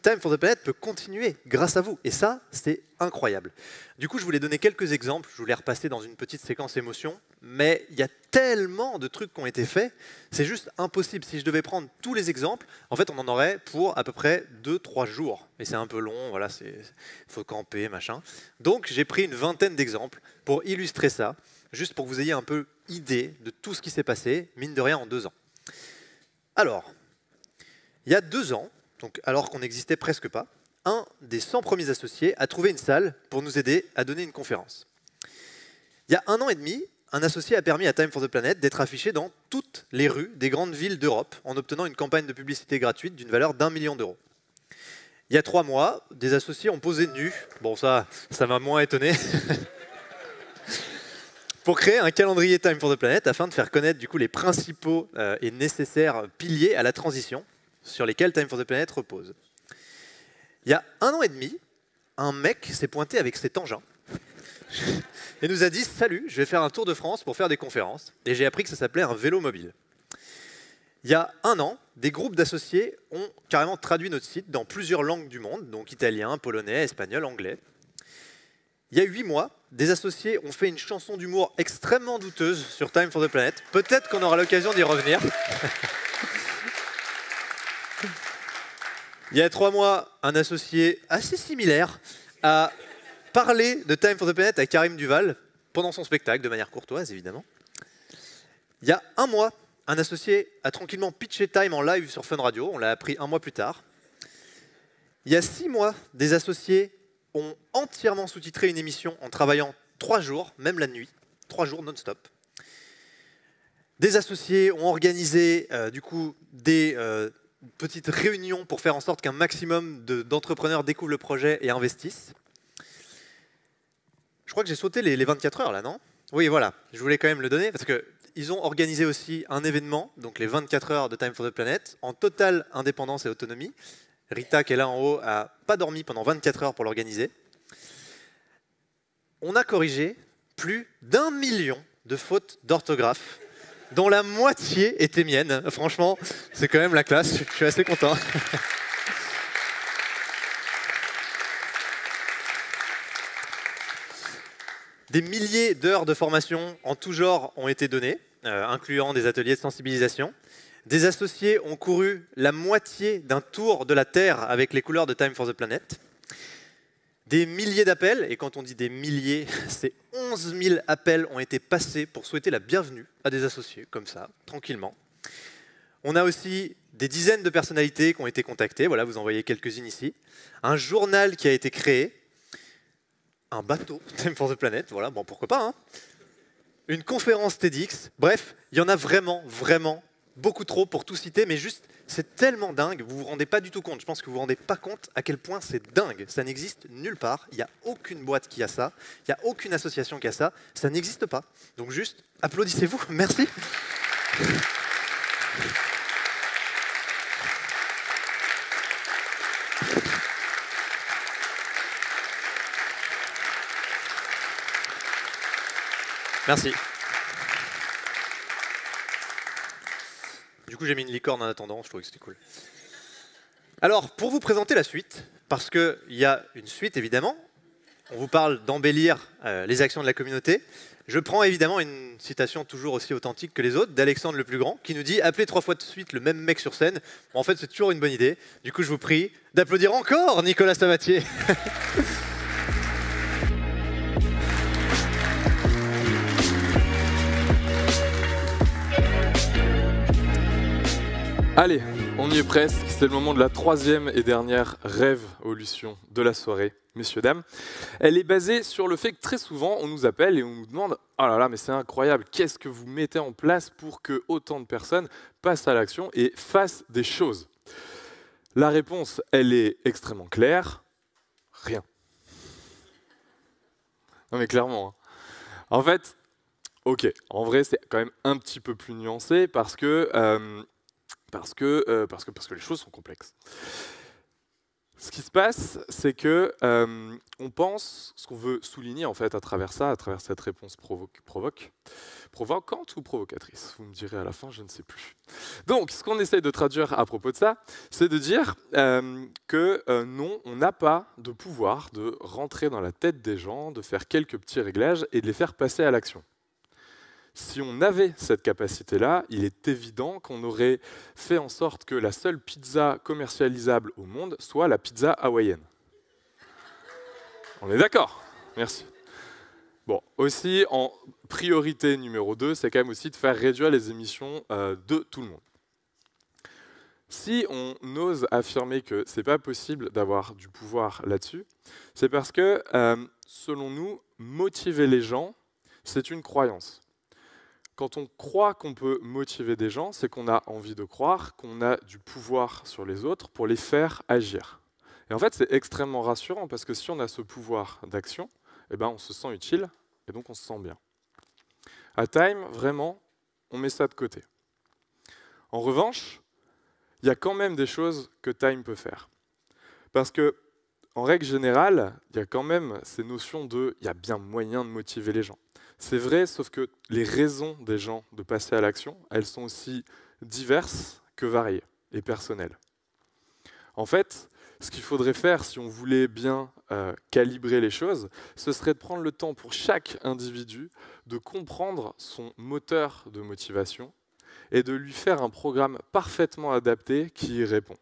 Time for the Planet peut continuer grâce à vous. Et ça, c'est incroyable. Du coup, je voulais donner quelques exemples. Je voulais repasser dans une petite séquence émotion. Mais il y a tellement de trucs qui ont été faits, c'est juste impossible. Si je devais prendre tous les exemples, en fait, on en aurait pour à peu près 2-3 jours. Et c'est un peu long, voilà, faut camper, machin. Donc, j'ai pris une vingtaine d'exemples pour illustrer ça, juste pour que vous ayez un peu idée de tout ce qui s'est passé, mine de rien, en 2 ans. Alors, il y a 2 ans, donc alors qu'on n'existait presque pas, un des 100 premiers associés à trouver une salle pour nous aider à donner une conférence. Il y a 1 an et demi, un associé a permis à Time for the Planet d'être affiché dans toutes les rues des grandes villes d'Europe en obtenant une campagne de publicité gratuite d'une valeur d'1 million d'euros. Il y a 3 mois, des associés ont posé nus, bon ça m'a moins étonné, pour créer un calendrier Time for the Planet afin de faire connaître du coup les principaux et nécessaires piliers à la transition sur lesquels Time for the Planet repose. Il y a 1 an et demi, un mec s'est pointé avec cet engin et nous a dit « Salut, je vais faire un tour de France pour faire des conférences. » Et j'ai appris que ça s'appelait un vélo mobile. Il y a 1 an, des groupes d'associés ont carrément traduit notre site dans plusieurs langues du monde, donc italien, polonais, espagnol, anglais. Il y a 8 mois, des associés ont fait une chanson d'humour extrêmement douteuse sur Time for the Planet. Peut-être qu'on aura l'occasion d'y revenir. Il y a 3 mois, un associé assez similaire a parlé de Time for the Planet à Karim Duval pendant son spectacle, de manière courtoise évidemment. Il y a 1 mois, un associé a tranquillement pitché Time en live sur Fun Radio, on l'a appris 1 mois plus tard. Il y a 6 mois, des associés ont entièrement sous-titré une émission en travaillant 3 jours, même la nuit, 3 jours non-stop. Des associés ont organisé du coup des petites réunions pour faire en sorte qu'un maximum d'entrepreneurs découvrent le projet et investissent. Je crois que j'ai sauté les 24 heures là, non? Oui, voilà, je voulais quand même le donner parce qu'ils ont organisé aussi un événement, donc les 24 heures de Time for the Planet, en totale indépendance et autonomie. Rita, qui est là en haut, n'a pas dormi pendant 24 heures pour l'organiser. On a corrigé plus d'1 million de fautes d'orthographe, dont la moitié était mienne. Franchement, c'est quand même la classe, je suis assez content. Des milliers d'heures de formation en tout genre ont été données, incluant des ateliers de sensibilisation. Des associés ont couru la moitié d'un tour de la Terre avec les couleurs de Time for the Planet. Des milliers d'appels, et quand on dit des milliers, c'est 11 000 appels ont été passés pour souhaiter la bienvenue à des associés, comme ça, tranquillement. On a aussi des dizaines de personnalités qui ont été contactées, voilà, vous en voyez quelques-unes ici. Un journal qui a été créé, un bateau Time for the Planet, voilà, bon pourquoi pas, hein. Une conférence TEDx, bref, il y en a vraiment, vraiment beaucoup trop pour tout citer, mais juste, c'est tellement dingue, vous vous rendez pas du tout compte. Je pense que vous vous rendez pas compte à quel point c'est dingue. Ça n'existe nulle part, il n'y a aucune boîte qui a ça, il n'y a aucune association qui a ça, ça n'existe pas. Donc juste, applaudissez-vous, merci. Merci. Du coup, j'ai mis une licorne en attendant, je trouvais que c'était cool. Alors, pour vous présenter la suite, parce qu'il y a une suite évidemment, on vous parle d'embellir les actions de la communauté. Je prends évidemment une citation toujours aussi authentique que les autres, d'Alexandre le Plus Grand, qui nous dit « Appelez 3 fois de suite le même mec sur scène ». En fait, c'est toujours une bonne idée. Du coup, je vous prie d'applaudir encore Nicolas Sabatier. Allez, on y est presque, c'est le moment de la 3e et dernière révolution de la soirée, messieurs, dames. Elle est basée sur le fait que très souvent, on nous appelle et on nous demande « Oh là là, mais c'est incroyable, qu'est-ce que vous mettez en place pour que autant de personnes passent à l'action et fassent des choses ?» La réponse, elle est extrêmement claire, rien. Non mais clairement, hein. En fait, ok, en vrai, c'est quand même un petit peu plus nuancé parce que les choses sont complexes. Ce qui se passe, c'est que on pense, ce qu'on veut souligner en fait à travers ça, à travers cette réponse provocante ou provocatrice, vous me direz à la fin, je ne sais plus. Donc, ce qu'on essaye de traduire à propos de ça, c'est de dire que non, on n'a pas de pouvoir de rentrer dans la tête des gens, de faire quelques petits réglages et de les faire passer à l'action. Si on avait cette capacité-là, il est évident qu'on aurait fait en sorte que la seule pizza commercialisable au monde soit la pizza hawaïenne. On est d'accord? Merci. Bon, aussi, en priorité numéro 2, c'est quand même aussi de faire réduire les émissions de tout le monde. Si on ose affirmer que ce n'est pas possible d'avoir du pouvoir là-dessus, c'est parce que, selon nous, motiver les gens, c'est une croyance. Quand on croit qu'on peut motiver des gens, c'est qu'on a envie de croire qu'on a du pouvoir sur les autres pour les faire agir. Et en fait, c'est extrêmement rassurant parce que si on a ce pouvoir d'action, eh ben, on se sent utile et donc on se sent bien. À Time, vraiment, on met ça de côté. En revanche, il y a quand même des choses que Time peut faire. Parce que, en règle générale, il y a quand même ces notions de « il y a bien moyen de motiver les gens ». C'est vrai, sauf que les raisons des gens de passer à l'action, elles sont aussi diverses que variées et personnelles. En fait, ce qu'il faudrait faire si on voulait bien calibrer les choses, ce serait de prendre le temps pour chaque individu de comprendre son moteur de motivation et de lui faire un programme parfaitement adapté qui y répond.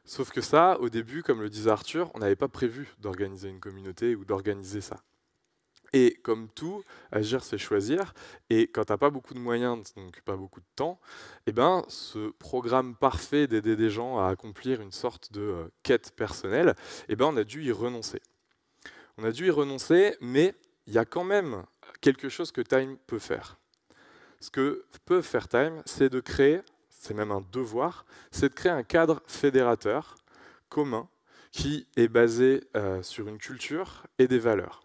Sauf que ça, au début, comme le disait Arthur, on n'avait pas prévu d'organiser une communauté ou d'organiser ça. Et comme tout, agir, c'est choisir. Et quand tu n'as pas beaucoup de moyens, donc pas beaucoup de temps, eh ben, ce programme parfait d'aider des gens à accomplir une sorte de quête personnelle, eh ben, on a dû y renoncer. On a dû y renoncer, mais il y a quand même quelque chose que Time peut faire. Ce que peut faire Time, c'est de créer, c'est même un devoir, c'est de créer un cadre fédérateur commun qui est basé sur une culture et des valeurs.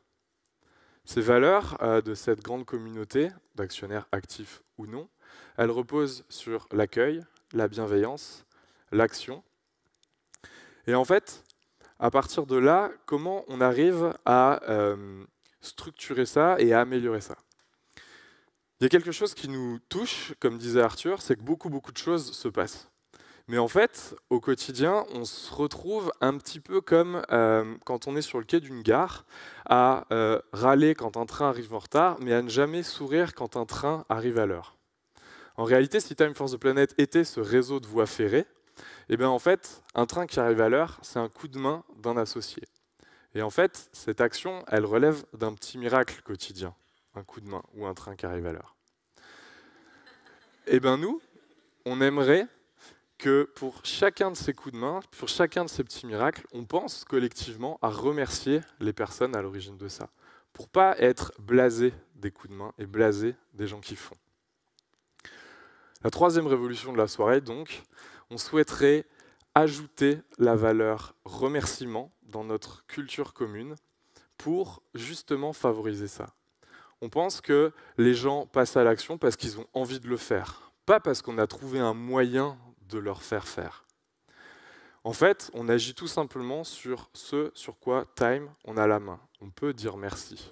Ces valeurs de cette grande communauté, d'actionnaires actifs ou non, elles reposent sur l'accueil, la bienveillance, l'action. Et en fait, à partir de là, comment on arrive à structurer ça et à améliorer ça ? Il y a quelque chose qui nous touche, comme disait Arthur, c'est que beaucoup de choses se passent. Mais en fait, au quotidien, on se retrouve un petit peu comme quand on est sur le quai d'une gare, à râler quand un train arrive en retard, mais à ne jamais sourire quand un train arrive à l'heure. En réalité, si Time for the Planet était ce réseau de voies ferrées, eh bien en fait, un train qui arrive à l'heure, c'est un coup de main d'un associé. Et en fait, cette action, elle relève d'un petit miracle quotidien, un coup de main ou un train qui arrive à l'heure. Eh bien nous, on aimerait que pour chacun de ces coups de main, pour chacun de ces petits miracles, on pense collectivement à remercier les personnes à l'origine de ça, pour ne pas être blasé des coups de main et blasé des gens qui font. La troisième révolution de la soirée, donc, on souhaiterait ajouter la valeur remerciement dans notre culture commune pour justement favoriser ça. On pense que les gens passent à l'action parce qu'ils ont envie de le faire, pas parce qu'on a trouvé un moyen de leur faire faire. En fait, on agit tout simplement sur ce sur quoi Time, on a la main. On peut dire merci.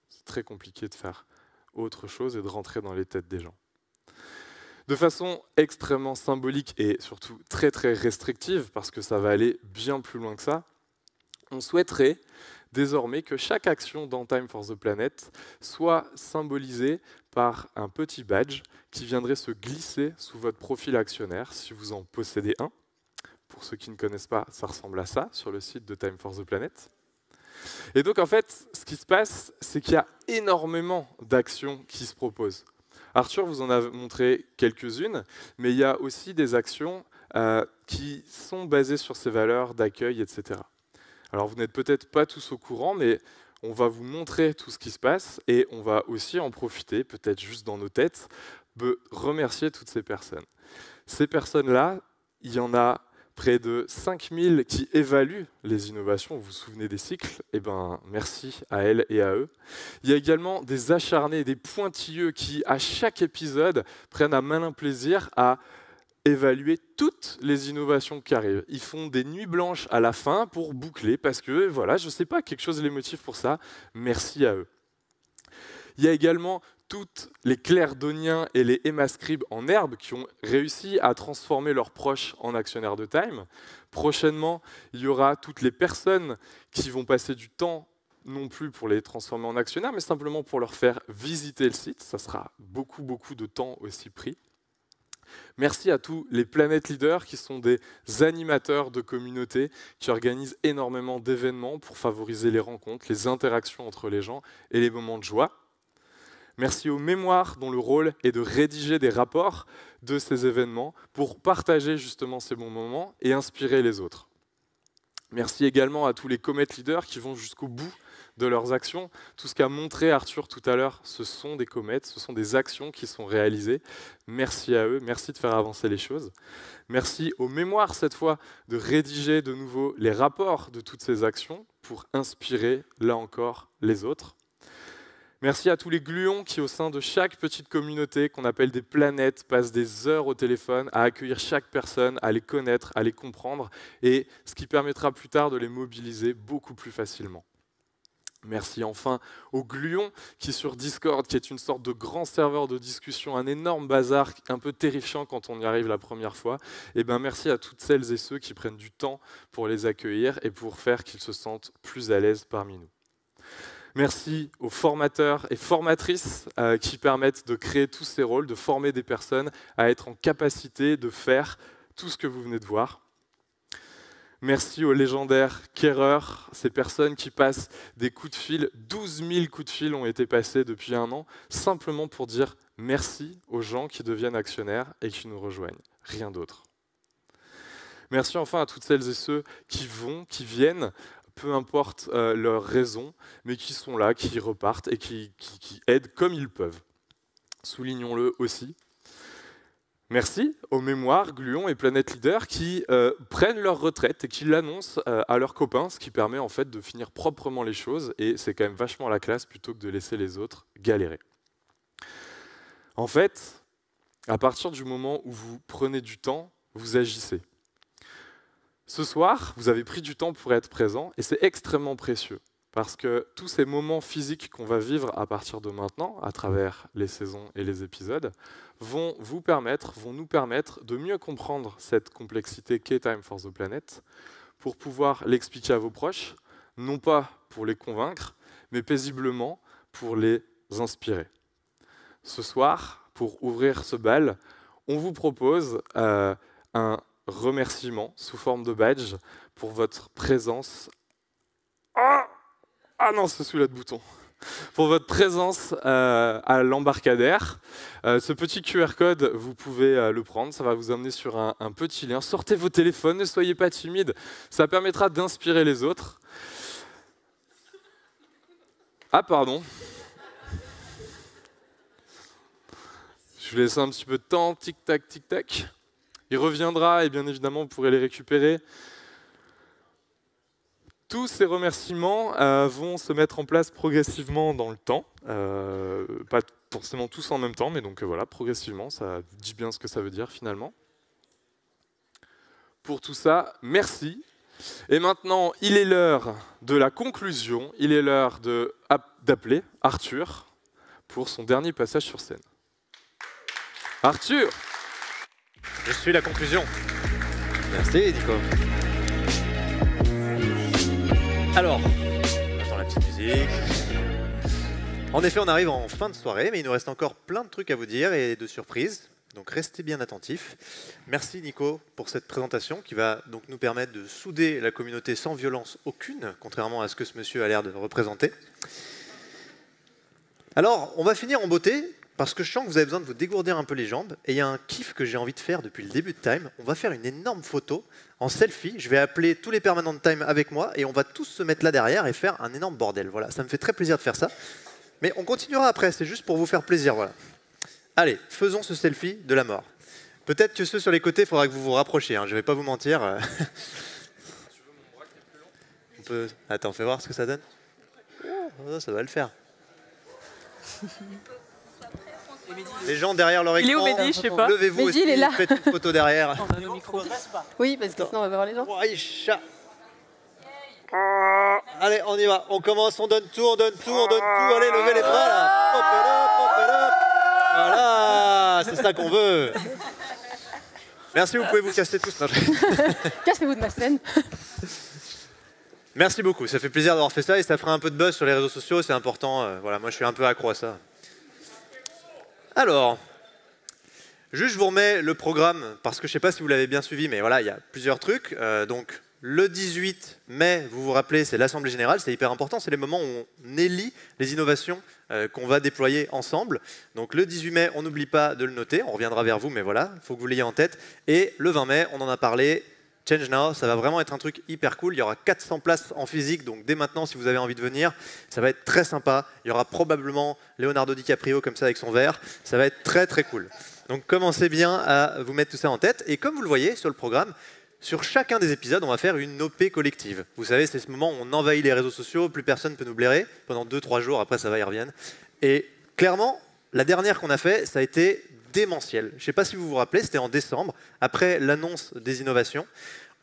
C'est très compliqué de faire autre chose et de rentrer dans les têtes des gens. De façon extrêmement symbolique et surtout très restrictive, parce que ça va aller bien plus loin que ça, on souhaiterait désormais que chaque action dans Time for the Planet soit symbolisée par un petit badge qui viendrait se glisser sous votre profil actionnaire, si vous en possédez un. Pour ceux qui ne connaissent pas, ça ressemble à ça sur le site de Time for the Planet. Et donc en fait, ce qui se passe, c'est qu'il y a énormément d'actions qui se proposent. Arthur vous en a montré quelques-unes, mais il y a aussi des actions qui sont basées sur ces valeurs d'accueil, etc. Alors vous n'êtes peut-être pas tous au courant, mais on va vous montrer tout ce qui se passe et on va aussi en profiter, peut-être juste dans nos têtes, de remercier toutes ces personnes. Ces personnes-là, il y en a près de 5000 qui évaluent les innovations. Vous vous souvenez des cycles ? Eh bien, merci à elles et à eux. Il y a également des acharnés, des pointilleux qui, à chaque épisode, prennent un malin plaisir à évaluer toutes les innovations qui arrivent. Ils font des nuits blanches à la fin pour boucler, parce que, voilà, je ne sais pas, quelque chose les motive pour ça. Merci à eux. Il y a également toutes les clairdoniens et les Emma-scribes en herbe qui ont réussi à transformer leurs proches en actionnaires de Time. Prochainement, il y aura toutes les personnes qui vont passer du temps, non plus pour les transformer en actionnaires, mais simplement pour leur faire visiter le site. Ça sera beaucoup de temps aussi pris. Merci à tous les Planet Leaders qui sont des animateurs de communautés qui organisent énormément d'événements pour favoriser les rencontres, les interactions entre les gens et les moments de joie. Merci aux mémoires dont le rôle est de rédiger des rapports de ces événements pour partager justement ces bons moments et inspirer les autres. Merci également à tous les Comet Leaders qui vont jusqu'au bout de leurs actions. Tout ce qu'a montré Arthur tout à l'heure, ce sont des comètes, ce sont des actions qui sont réalisées. Merci à eux, merci de faire avancer les choses. Merci aux mémoires, cette fois, de rédiger de nouveau les rapports de toutes ces actions pour inspirer, là encore, les autres. Merci à tous les gluons qui, au sein de chaque petite communauté qu'on appelle des planètes, passent des heures au téléphone à accueillir chaque personne, à les connaître, à les comprendre, et ce qui permettra plus tard de les mobiliser beaucoup plus facilement. Merci enfin aux gluons qui, sur Discord, qui est une sorte de grand serveur de discussion, un énorme bazar un peu terrifiant quand on y arrive la première fois, et ben merci à toutes celles et ceux qui prennent du temps pour les accueillir et pour faire qu'ils se sentent plus à l'aise parmi nous. Merci aux formateurs et formatrices qui permettent de créer tous ces rôles, de former des personnes à être en capacité de faire tout ce que vous venez de voir. Merci aux légendaires carers, ces personnes qui passent des coups de fil. 12 000 coups de fil ont été passés depuis 1 an, simplement pour dire merci aux gens qui deviennent actionnaires et qui nous rejoignent. Rien d'autre. Merci enfin à toutes celles et ceux qui viennent, peu importe leur raison, mais qui sont là, qui repartent et qui aident comme ils peuvent. Soulignons-le aussi. Merci aux mémoires, gluons et Planet Leader qui prennent leur retraite et qui l'annoncent à leurs copains, ce qui permet en fait de finir proprement les choses, et c'est quand même vachement la classe plutôt que de laisser les autres galérer. En fait, à partir du moment où vous prenez du temps, vous agissez. Ce soir, vous avez pris du temps pour être présent, et c'est extrêmement précieux, parce que tous ces moments physiques qu'on va vivre à partir de maintenant, à travers les saisons et les épisodes, vont nous permettre de mieux comprendre cette complexité qu'est Time for the Planet, pour pouvoir l'expliquer à vos proches, non pas pour les convaincre, mais paisiblement pour les inspirer. Ce soir, pour ouvrir ce bal, on vous propose un remerciement sous forme de badge pour votre présence. Ah non, c'est celui-là de bouton. Pour votre présence à l'embarcadère. Ce petit QR code, vous pouvez le prendre, ça va vous amener sur un petit lien. Sortez vos téléphones, ne soyez pas timides, ça permettra d'inspirer les autres. Ah pardon. Je vais laisser un petit peu de temps, tic-tac, tic-tac. Il reviendra et bien évidemment vous pourrez les récupérer. Tous ces remerciements vont se mettre en place progressivement dans le temps. Pas forcément tous en même temps, mais donc voilà, progressivement, ça dit bien ce que ça veut dire finalement. Pour tout ça, merci. Et maintenant, il est l'heure de la conclusion. Il est l'heure d'appeler Arthur pour son dernier passage sur scène. Arthur! Je suis la conclusion. Merci, Nico. Alors, on attend la petite musique. En effet, on arrive en fin de soirée, mais il nous reste encore plein de trucs à vous dire et de surprises. Donc restez bien attentifs. Merci Nico pour cette présentation qui va donc nous permettre de souder la communauté sans violence aucune, contrairement à ce que ce monsieur a l'air de représenter. Alors, on va finir en beauté, parce que je sens que vous avez besoin de vous dégourdir un peu les jambes, et il y a un kiff que j'ai envie de faire depuis le début de Time. On va faire une énorme photo en selfie. Je vais appeler tous les permanents de Time avec moi, et on va tous se mettre là derrière et faire un énorme bordel. Voilà, ça me fait très plaisir de faire ça. Mais on continuera après, c'est juste pour vous faire plaisir, voilà. Allez, faisons ce selfie de la mort. Peut-être que ceux sur les côtés, il faudra que vous vous rapprochiez, hein, je ne vais pas vous mentir. On peut... Attends, fais voir ce que ça donne. Oh, ça va le faire. Les gens derrière leur écran, il est où Mehdi, je sais pas. Levez-vous aussi, faites une photo derrière. Oui, parce que sinon on va voir les gens. Allez, on y va, on commence, on donne tout, on donne tout, on donne tout. Allez, levez les bras là. Pop it up, pop it up. Voilà, c'est ça qu'on veut. Merci, vous pouvez vous casser tous. Cassez-vous de ma scène. Merci beaucoup, ça fait plaisir d'avoir fait ça et ça fera un peu de buzz sur les réseaux sociaux, c'est important. Voilà, moi je suis un peu accro à ça. Alors, juste je vous remets le programme parce que je ne sais pas si vous l'avez bien suivi, mais voilà, il y a plusieurs trucs. Donc, le 18 mai, vous vous rappelez, c'est l'Assemblée Générale, c'est hyper important, c'est les moments où on élit les innovations qu'on va déployer ensemble. Donc le 18 mai, on n'oublie pas de le noter, on reviendra vers vous, mais voilà, il faut que vous l'ayez en tête. Et le 20 mai, on en a parlé, Change Now, ça va vraiment être un truc hyper cool. Il y aura 400 places en physique, donc dès maintenant, si vous avez envie de venir, ça va être très sympa. Il y aura probablement Leonardo DiCaprio comme ça avec son verre. Ça va être très très cool. Donc commencez bien à vous mettre tout ça en tête. Et comme vous le voyez sur le programme, sur chacun des épisodes, on va faire une OP collective. Vous savez, c'est ce moment où on envahit les réseaux sociaux, plus personne ne peut nous blairer pendant 2-3 jours, après ça va, ils reviennent. Et clairement, la dernière qu'on a fait, ça a été démentiel. Je ne sais pas si vous vous rappelez, c'était en décembre, après l'annonce des innovations.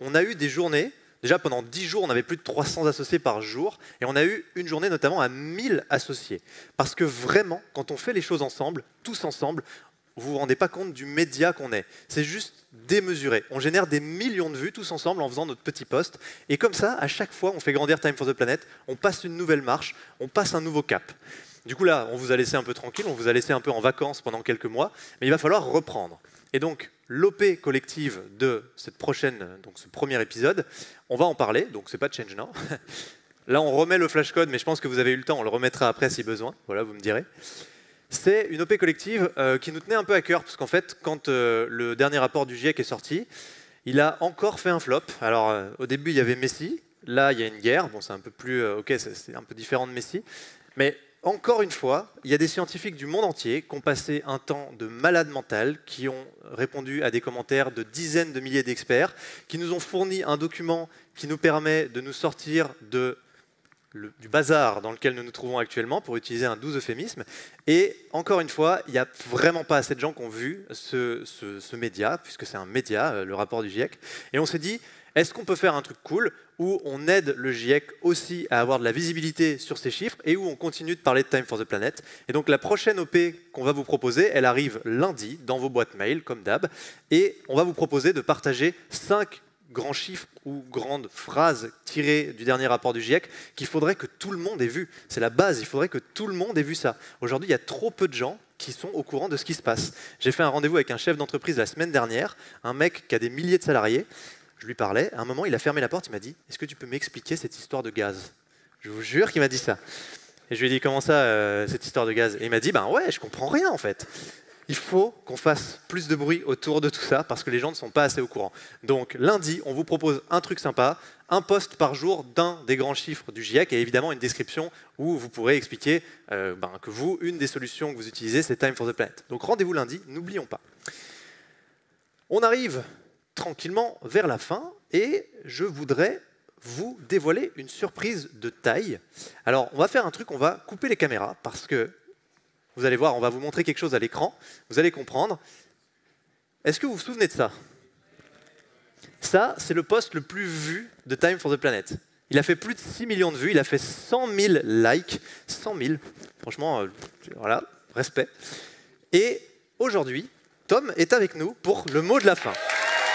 On a eu des journées, déjà pendant 10 jours, on avait plus de 300 associés par jour, et on a eu une journée notamment à 1000 associés. Parce que vraiment, quand on fait les choses ensemble, tous ensemble, vous ne vous rendez pas compte du média qu'on est. C'est juste démesuré. On génère des millions de vues tous ensemble en faisant notre petit post. Et comme ça, à chaque fois, on fait grandir Time for the Planet, on passe une nouvelle marche, on passe un nouveau cap. Du coup, là, on vous a laissé un peu tranquille, on vous a laissé un peu en vacances pendant quelques mois, mais il va falloir reprendre. Et donc, l'OP collective de ce premier épisode, on va en parler, donc c'est pas Change Now. Là, on remet le flashcode, mais je pense que vous avez eu le temps, on le remettra après si besoin. Voilà, vous me direz. C'est une OP collective qui nous tenait un peu à cœur, parce qu'en fait, quand le dernier rapport du GIEC est sorti, il a encore fait un flop. Alors, au début, il y avait Messi. Là, il y a une guerre. Bon, c'est un peu plus... OK, c'est un peu différent de Messi. Mais encore une fois, il y a des scientifiques du monde entier qui ont passé un temps de malade mental, qui ont répondu à des commentaires de dizaines de milliers d'experts, qui nous ont fourni un document qui nous permet de nous sortir du bazar dans lequel nous nous trouvons actuellement, pour utiliser un doux euphémisme. Et encore une fois, il n'y a vraiment pas assez de gens qui ont vu ce média, puisque c'est un média, le rapport du GIEC. Et on s'est dit, est-ce qu'on peut faire un truc cool où on aide le GIEC aussi à avoir de la visibilité sur ces chiffres et où on continue de parler de Time for the Planet. Et donc la prochaine OP qu'on va vous proposer, elle arrive lundi dans vos boîtes mail, comme d'hab. Et on va vous proposer de partager 5 grands chiffres ou grandes phrases tirées du dernier rapport du GIEC qu'il faudrait que tout le monde ait vu. C'est la base, il faudrait que tout le monde ait vu ça. Aujourd'hui, il y a trop peu de gens qui sont au courant de ce qui se passe. J'ai fait un rendez-vous avec un chef d'entreprise la semaine dernière, un mec qui a des milliers de salariés. Je lui parlais, à un moment, il a fermé la porte, il m'a dit « Est-ce que tu peux m'expliquer cette histoire de gaz ?» Je vous jure qu'il m'a dit ça. Et je lui ai dit « Comment ça, cette histoire de gaz ?» Et il m'a dit « Ben ouais, je comprends rien en fait. » Il faut qu'on fasse plus de bruit autour de tout ça parce que les gens ne sont pas assez au courant. Donc lundi, on vous propose un truc sympa, un post par jour d'un des grands chiffres du GIEC et évidemment une description où vous pourrez expliquer que vous, une des solutions que vous utilisez, c'est Time for the Planet. Donc rendez-vous lundi, n'oublions pas. On arrive tranquillement vers la fin et je voudrais vous dévoiler une surprise de taille. Alors on va faire un truc, on va couper les caméras parce que vous allez voir, on va vous montrer quelque chose à l'écran, vous allez comprendre. Est-ce que vous vous souvenez de ça? Ça, c'est le post le plus vu de Time for the Planet. Il a fait plus de 6 millions de vues, il a fait 100 000 likes, 100 000, franchement, voilà, respect. Et aujourd'hui, Tom est avec nous pour le mot de la fin.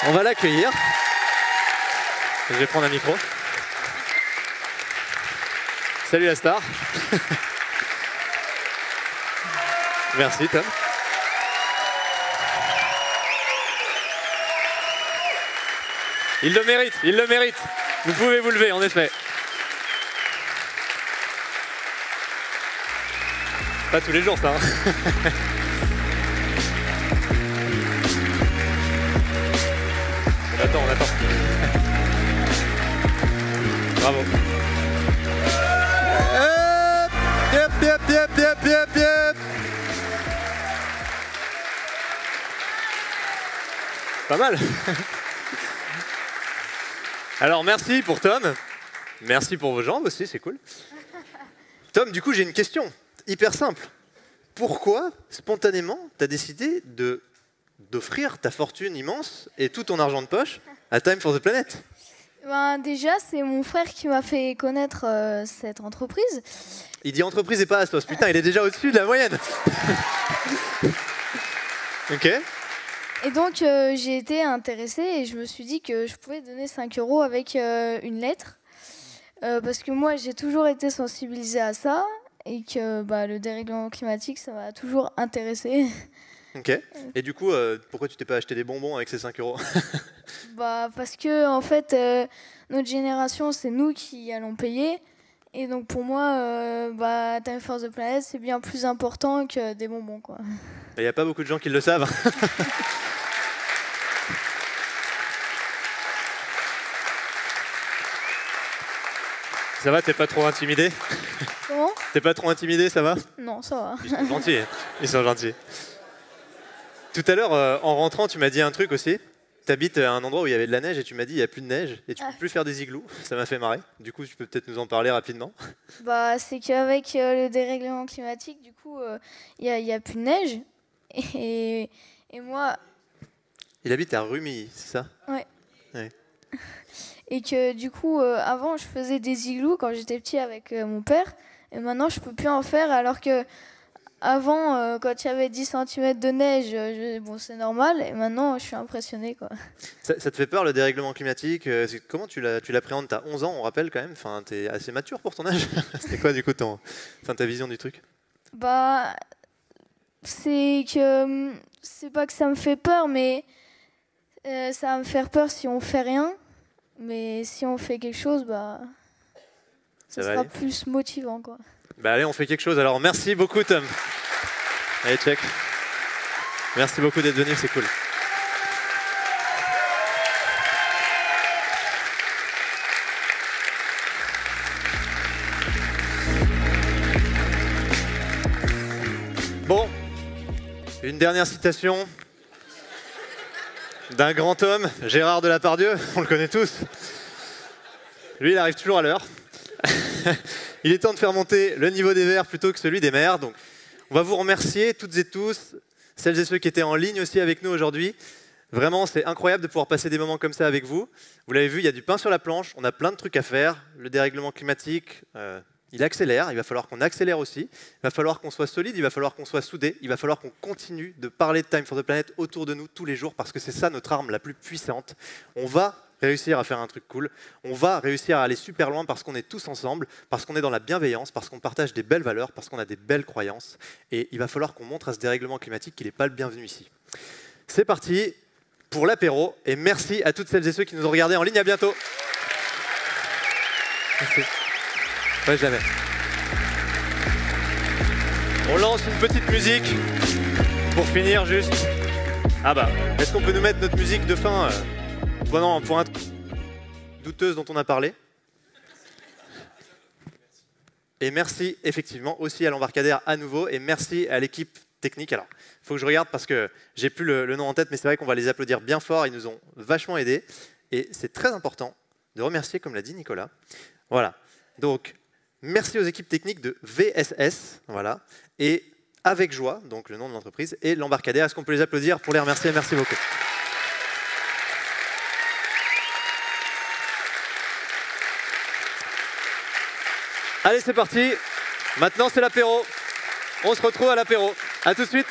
On va l'accueillir. Je vais prendre un micro. Salut la star. Merci Tom. Il le mérite, il le mérite. Vous pouvez vous lever, en effet. Pas tous les jours, ça. Hein. On attend. Bravo. Yep. Pas mal. Alors merci pour Tom. Merci pour vos jambes aussi, c'est cool. Tom, du coup, j'ai une question hyper simple. Pourquoi, spontanément, tu as décidé d'offrir ta fortune immense et tout ton argent de poche à Time for the Planet? Déjà, c'est mon frère qui m'a fait connaître cette entreprise. Il dit entreprise et pas Astos. Putain, il est déjà au-dessus de la moyenne. Ok. Et donc, j'ai été intéressée et je me suis dit que je pouvais donner 5 € avec une lettre. Parce que moi, j'ai toujours été sensibilisée à ça et que le dérèglement climatique, ça m'a toujours intéressée. Ok. Et du coup, pourquoi tu t'es pas acheté des bonbons avec ces 5 €? Parce que, en fait, notre génération, c'est nous qui allons payer. Et donc pour moi, Time for the Planet, c'est bien plus important que des bonbons, quoi. Il n'y a pas beaucoup de gens qui le savent. Ça va, t'es pas trop intimidé? Comment? T'es pas trop intimidé, ça va? Non, ça va. Ils sont gentils. Ils sont gentils. Tout à l'heure, en rentrant, tu m'as dit un truc aussi. Tu habites à un endroit où il y avait de la neige et tu m'as dit il n'y a plus de neige et tu peux plus faire des igloos. Ça m'a fait marrer. Du coup, tu peux peut-être nous en parler rapidement. C'est qu'avec le dérèglement climatique, du coup, il y a plus de neige. Et moi... Il habite à Rumilly, c'est ça? Ouais. Ouais. Et que du coup, avant, je faisais des igloos quand j'étais petit avec mon père. Et maintenant, je peux plus en faire alors que avant, quand il y avait 10 cm de neige, bon, c'est normal. Et maintenant, je suis impressionnée, quoi. Ça te fait peur, le dérèglement climatique? Comment tu l'appréhendes? Tu as 11 ans, on rappelle quand même. Enfin, tu es assez mature pour ton âge. C'était quoi, du coup, ta vision du truc? C'est pas que ça me fait peur, mais ça va me faire peur si on fait rien. Mais si on fait quelque chose, ça sera plus motivant, quoi. Allez, on fait quelque chose. Alors, merci beaucoup, Tom. Allez, check. Merci beaucoup d'être venu, c'est cool. Bon, une dernière citation d'un grand homme, Gérard Depardieu, on le connaît tous. Lui, il arrive toujours à l'heure. Il est temps de faire monter le niveau des vers plutôt que celui des mers. Donc, on va vous remercier toutes et tous, celles et ceux qui étaient en ligne aussi avec nous aujourd'hui. Vraiment, c'est incroyable de pouvoir passer des moments comme ça avec vous. Vous l'avez vu, il y a du pain sur la planche, on a plein de trucs à faire. Le dérèglement climatique, il accélère, il va falloir qu'on accélère aussi. Il va falloir qu'on soit solide, il va falloir qu'on soit soudés. Il va falloir qu'on continue de parler de Time for the Planet autour de nous tous les jours parce que c'est ça notre arme la plus puissante. On va réussir à faire un truc cool, on va réussir à aller super loin parce qu'on est tous ensemble, parce qu'on est dans la bienveillance, parce qu'on partage des belles valeurs, parce qu'on a des belles croyances. Et il va falloir qu'on montre à ce dérèglement climatique qu'il n'est pas le bienvenu ici. C'est parti pour l'apéro et merci à toutes celles et ceux qui nous ont regardés en ligne. À bientôt. Merci. Ouais, jamais. On lance une petite musique pour finir juste. Est-ce qu'on peut nous mettre notre musique de fin pour un douteuse dont on a parlé. Et merci effectivement aussi à l'embarcadère à nouveau et merci à l'équipe technique. Alors, il faut que je regarde parce que j'ai plus le nom en tête, mais c'est vrai qu'on va les applaudir bien fort. Ils nous ont vachement aidés et c'est très important de remercier, comme l'a dit Nicolas. Voilà. Donc, merci aux équipes techniques de VSS, voilà, et Avec Joie, donc le nom de l'entreprise, et l'embarcadère. Est-ce qu'on peut les applaudir pour les remercier? Merci beaucoup. Allez, c'est parti. Maintenant, c'est l'apéro. On se retrouve à l'apéro. À tout de suite.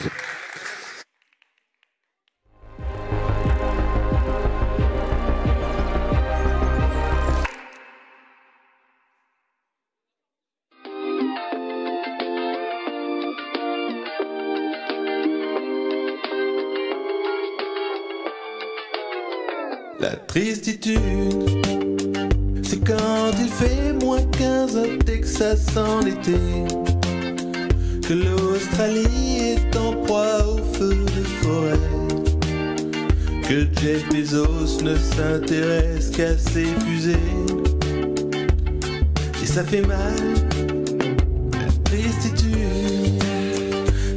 La tristitude, c'est quand il fait moins 15 au Texas en été, que l'Australie est en proie au feu de forêt, que Jeff Bezos ne s'intéresse qu'à ses fusées. Et ça fait mal, la tristitude,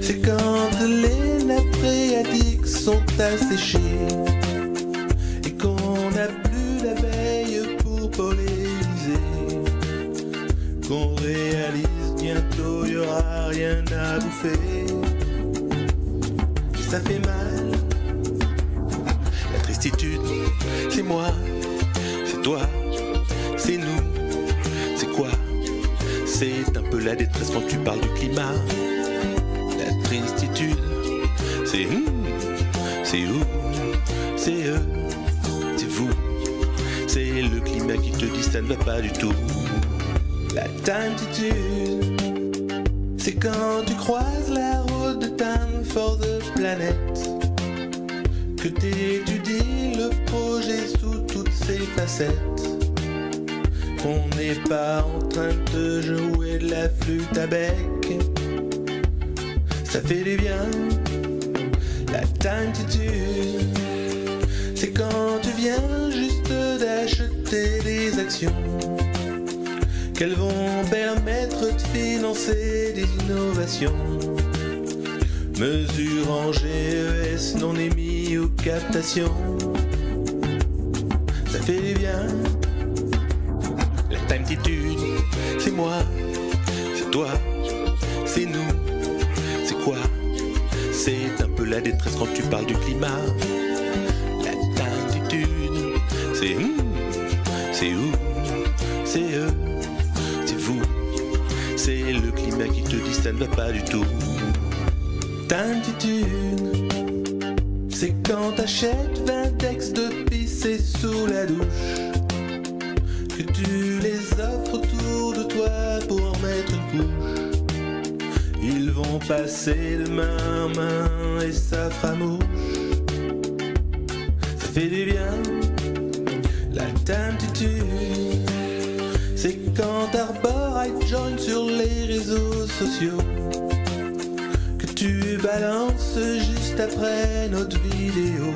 c'est quand les nappes phréatiques sont asséchées, n'a plus d'abeilles pour polliniser, qu'on réalise bientôt y aura rien à bouffer. Et ça fait mal. La tristitude, c'est moi, c'est toi, c'est nous, c'est quoi? C'est un peu la détresse quand tu parles du climat. La tristitude, c'est où, c'est eux. C'est le climat qui te dit ça ne va pas du tout. La timeitude, c'est quand tu croises la route de Time for the Planet, que t'étudies le projet sous toutes ses facettes, qu'on n'est pas en train de jouer de la flûte à bec. Ça fait du bien, la timitude. C'est quand tu viens juste d'acheter des actions qu'elles vont permettre de financer des innovations. Mesure en GES non émis ou captation. Ça fait du bien, la timitude. C'est moi, c'est toi, c'est nous. C'est quoi? C'est un peu la détresse quand tu parles du climat. La timitude, c'est c'est où, c'est eux, c'est vous. C'est le climat qui te dit ça ne va pas du tout. Timitude, c'est quand t'achètes 20 ex de pisser sous la douche, que tu les offres autour de toi pour en mettre une couche. Ils vont passer de main en main et ça fera mouche. Ça fait du bien, la timitude. C'est quand t'arbores I join sur les réseaux sociaux, que tu balances juste après notre vidéo,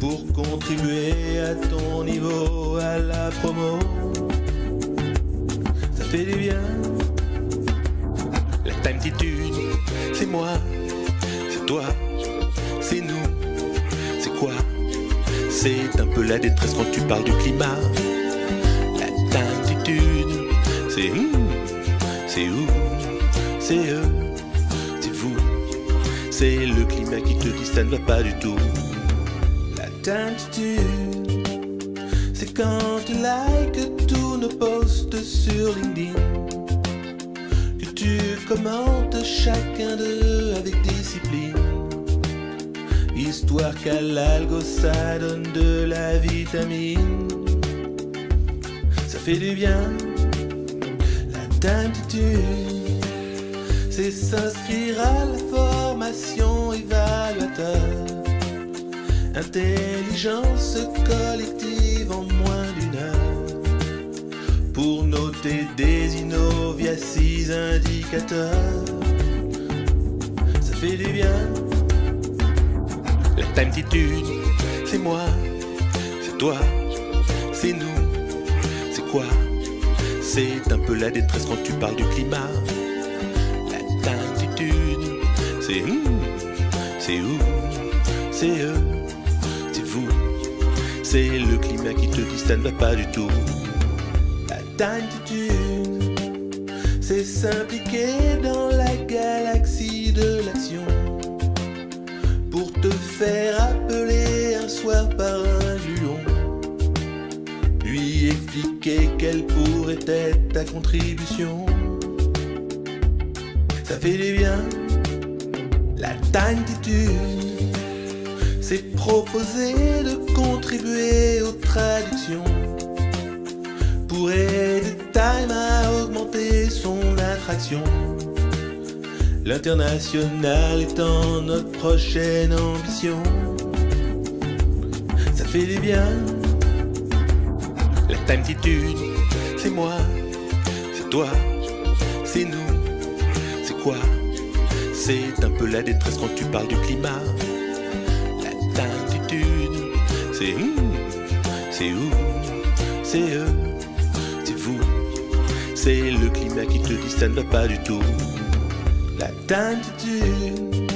pour contribuer à ton niveau à la promo. Ça fait du bien, la timitude. C'est moi, c'est toi, c'est nous. C'est quoi? C'est un peu la détresse quand tu parles du climat. La timitude, c'est où, c'est eux, c'est vous. C'est le climat qui te dit ça ne va pas du tout. La timitude, c'est quand tu likes tous nos posts sur LinkedIn, que tu commentes chacun d'eux avec discipline, histoire qu'à l'algo ça donne de la vitamine. Ça fait du bien, la timitude. C'est s'inscrire à la formation évaluateur. Intelligence collective en moins d'une heure, pour noter des innos via 6 indicateurs. Ça fait du bien, la timitude. C'est moi, c'est toi, c'est nous. C'est quoi? C'est un peu la détresse quand tu parles du climat. La timitude, c'est où, c'est eux, c'est vous. C'est le climat qui te dit ça ne va pas du tout. La timitude, c'est s'impliquer dans la galaxie de l'action, pour te faire appeler un soir par un gluon, lui expliquer quelle pourrait être ta contribution. Ça fait du bien, la timitude. C'est proposer de contribuer aux traductions, pour aider Time à augmenter son attraction. L'international étant notre prochaine ambition. Ça fait du bien, la timitude. C'est moi, c'est toi, c'est nous. C'est quoi? C'est un peu la détresse quand tu parles du climat. La timitude, c'est où, c'est eux, c'est vous. C'est le climat qui te dit ça ne va pas du tout. La timitude,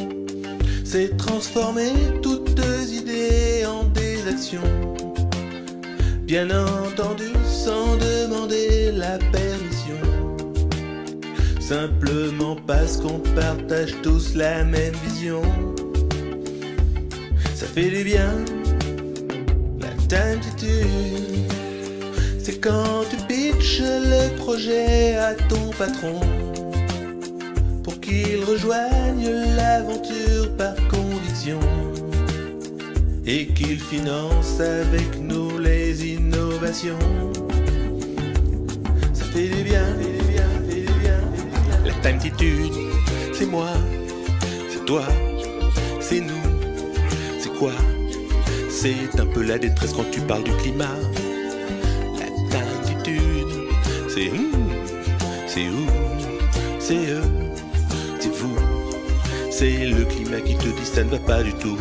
c'est transformer toutes tes idées en des actions, bien entendu sans demander la permission, simplement parce qu'on partage tous la même vision. Ça fait du bien, la timitude. C'est quand tu pitches le projet à ton patron, pour qu'il rejoigne l'aventure par conviction, et qu'il finance avec nous les innovations. Ça fait du bien, la timitude. C'est moi, c'est toi, c'est nous. C'est quoi? C'est un peu la détresse quand tu parles du climat. La timitude. C'est c'est où, c'est eux, c'est vous. C'est le climat qui te dit ça ne va pas du tout.